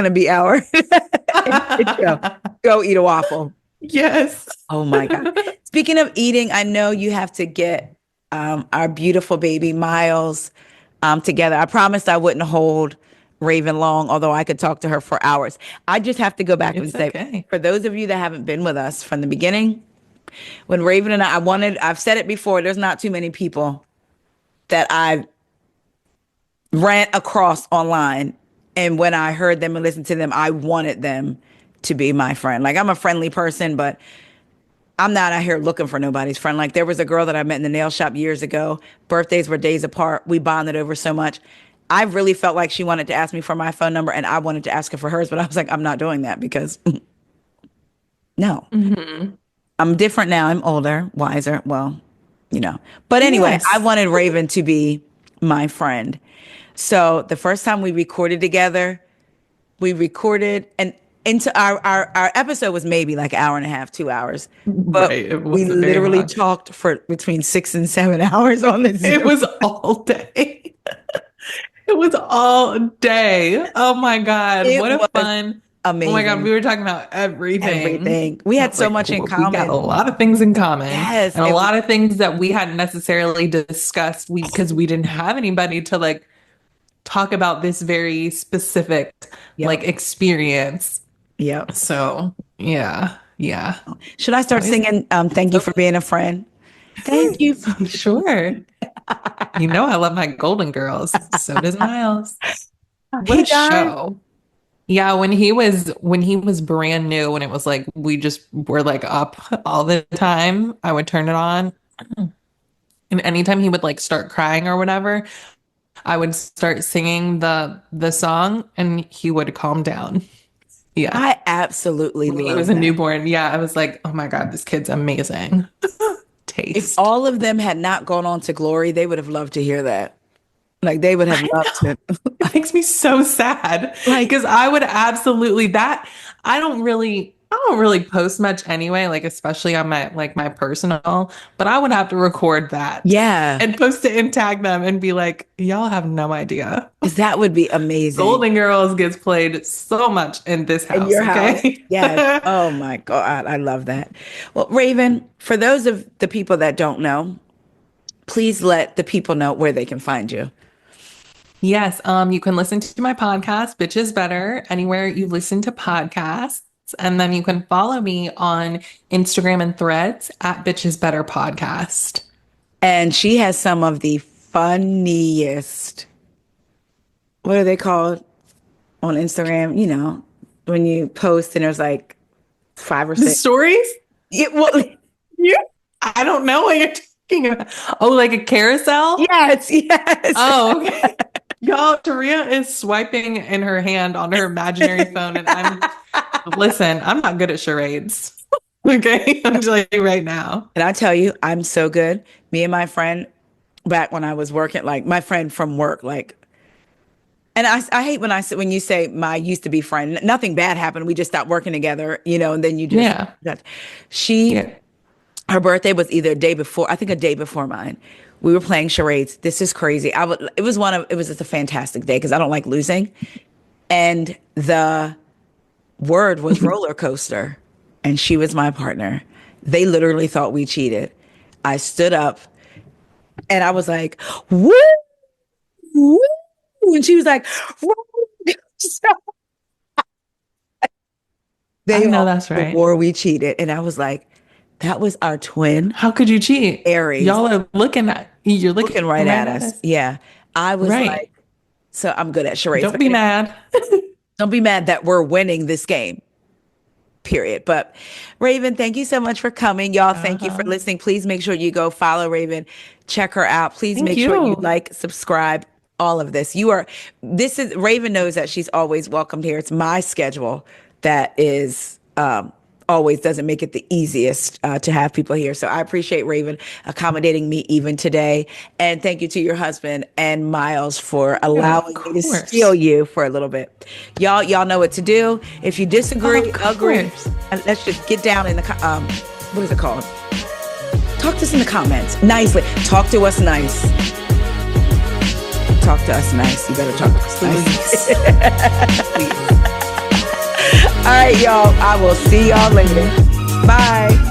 be our intro. Go eat a waffle. Yes. Oh my God. Speaking of eating, I know you have to get our beautiful baby Miles together. I promised I wouldn't hold Raven long, although I could talk to her for hours. I just have to go back and It's say, okay. for those of you that haven't been with us from the beginning, when Raven and I've said it before, there's not too many people that I ran across online. And when I heard them and listened to them, I wanted them to be my friend. Like I'm a friendly person, but I'm not out here looking for nobody's friend. Like there was a girl that I met in the nail shop years ago. Birthdays were days apart. We bonded over so much. I really felt like she wanted to ask me for my phone number and I wanted to ask her for hers, but I was like, I'm not doing that because no. Mm-hmm. I'm different now. I'm older, wiser. Well, But anyway, I Yes. wanted Raven to be my friend. So the first time we recorded together, we recorded and into our episode was maybe like an hour and a half, 2 hours. But Right. It we wasn't very literally long. talked for between 6 and 7 hours on the It Zoom. was all day. It was all day. Oh my God. It What a was fun. Oh my God. amazing. We were talking about everything. Everything. We I had was so like, much in we got a common. lot of things in common Yes. and a lot of things that we hadn't necessarily discussed because we didn't have anybody to like talk about this very specific like Yep. experience. Yep. So yeah. Yeah. Should I start singing Thank You for Being a Friend? Thank you. Sure. I love my Golden Girls. So does Miles. What He a died. show. Yeah, when he was brand new, when it was like we just were like up all the time, I would turn it on. And anytime he would like start crying or whatever, I would start singing the song and he would calm down. Yeah. I absolutely When he love was a that. newborn. Yeah, I was like, oh my God, this kid's amazing. If Taste. all of them had not gone on to glory, they would have loved to hear that. Like they would have I loved to. It makes me so sad Like, because I would absolutely that I don't really post much anyway, like especially on my personal, but I would have to record that yeah, and post it and tag them and be like, y'all have no idea. because that would be amazing. Golden Girls gets played so much in this In house, your house. okay? Yes. Oh my God. I love that. Well, Raven, for those of the people that don't know, please let the people know where they can find you. Yes, you can listen to my podcast, Bitches Better, anywhere you listen to podcasts. And then you can follow me on Instagram and Threads at Bitches Better Podcast. And she has some of the funniest, what are they called on Instagram? When you post and there's like 5 or 6. Stories? Well, Yeah. I don't know what you're talking about. Oh, like a carousel? yes, yes. Oh, okay. Y'all, Taria is swiping in her hand on her imaginary phone, and I'm not good at charades. Okay, I'm telling you right now. And I tell you, I'm so good. Me and my friend, back when I was working, like my friend from work, like, and I hate when when you say my used to be friend, nothing bad happened. We just stopped working together, and then you just, Yeah, she, yeah. her birthday was either a day before, I think a day before mine. We were playing charades. This is crazy. It was just a fantastic day because I don't like losing. And the word was roller coaster, and she was my partner. They literally thought we cheated. I stood up and I was like, woo, woo. And she was like, roller coaster. I They know all that's right. swore we cheated. And I was like, that was our twin How could you cheat? Aries Y'all are you're looking looking right right at at us. us. Yeah. I was Right. like, so I'm good at charades. Don't But be anyway, mad. don't be mad that we're winning this game. Period. But Raven, thank you so much for coming. Y'all, thank you for Uh-huh. listening. Please make sure you go follow Raven, check her out. Please Thank make sure you you. like, subscribe, all of this. This is Raven knows that she's always welcomed here. It's my schedule that is always doesn't make it the easiest to have people here. So I appreciate Raven accommodating me even today. And thank you to your husband and Miles for Yeah, of allowing me to steal course. you for a little bit. Y'all know what to do. If you disagree, Of agree, course. and let's just get down in the what is it called? Talk to us in the comments nicely. Talk to us nice. Talk to us nice. You better talk to us nice. Please. All right, y'all. I will see y'all later. Bye.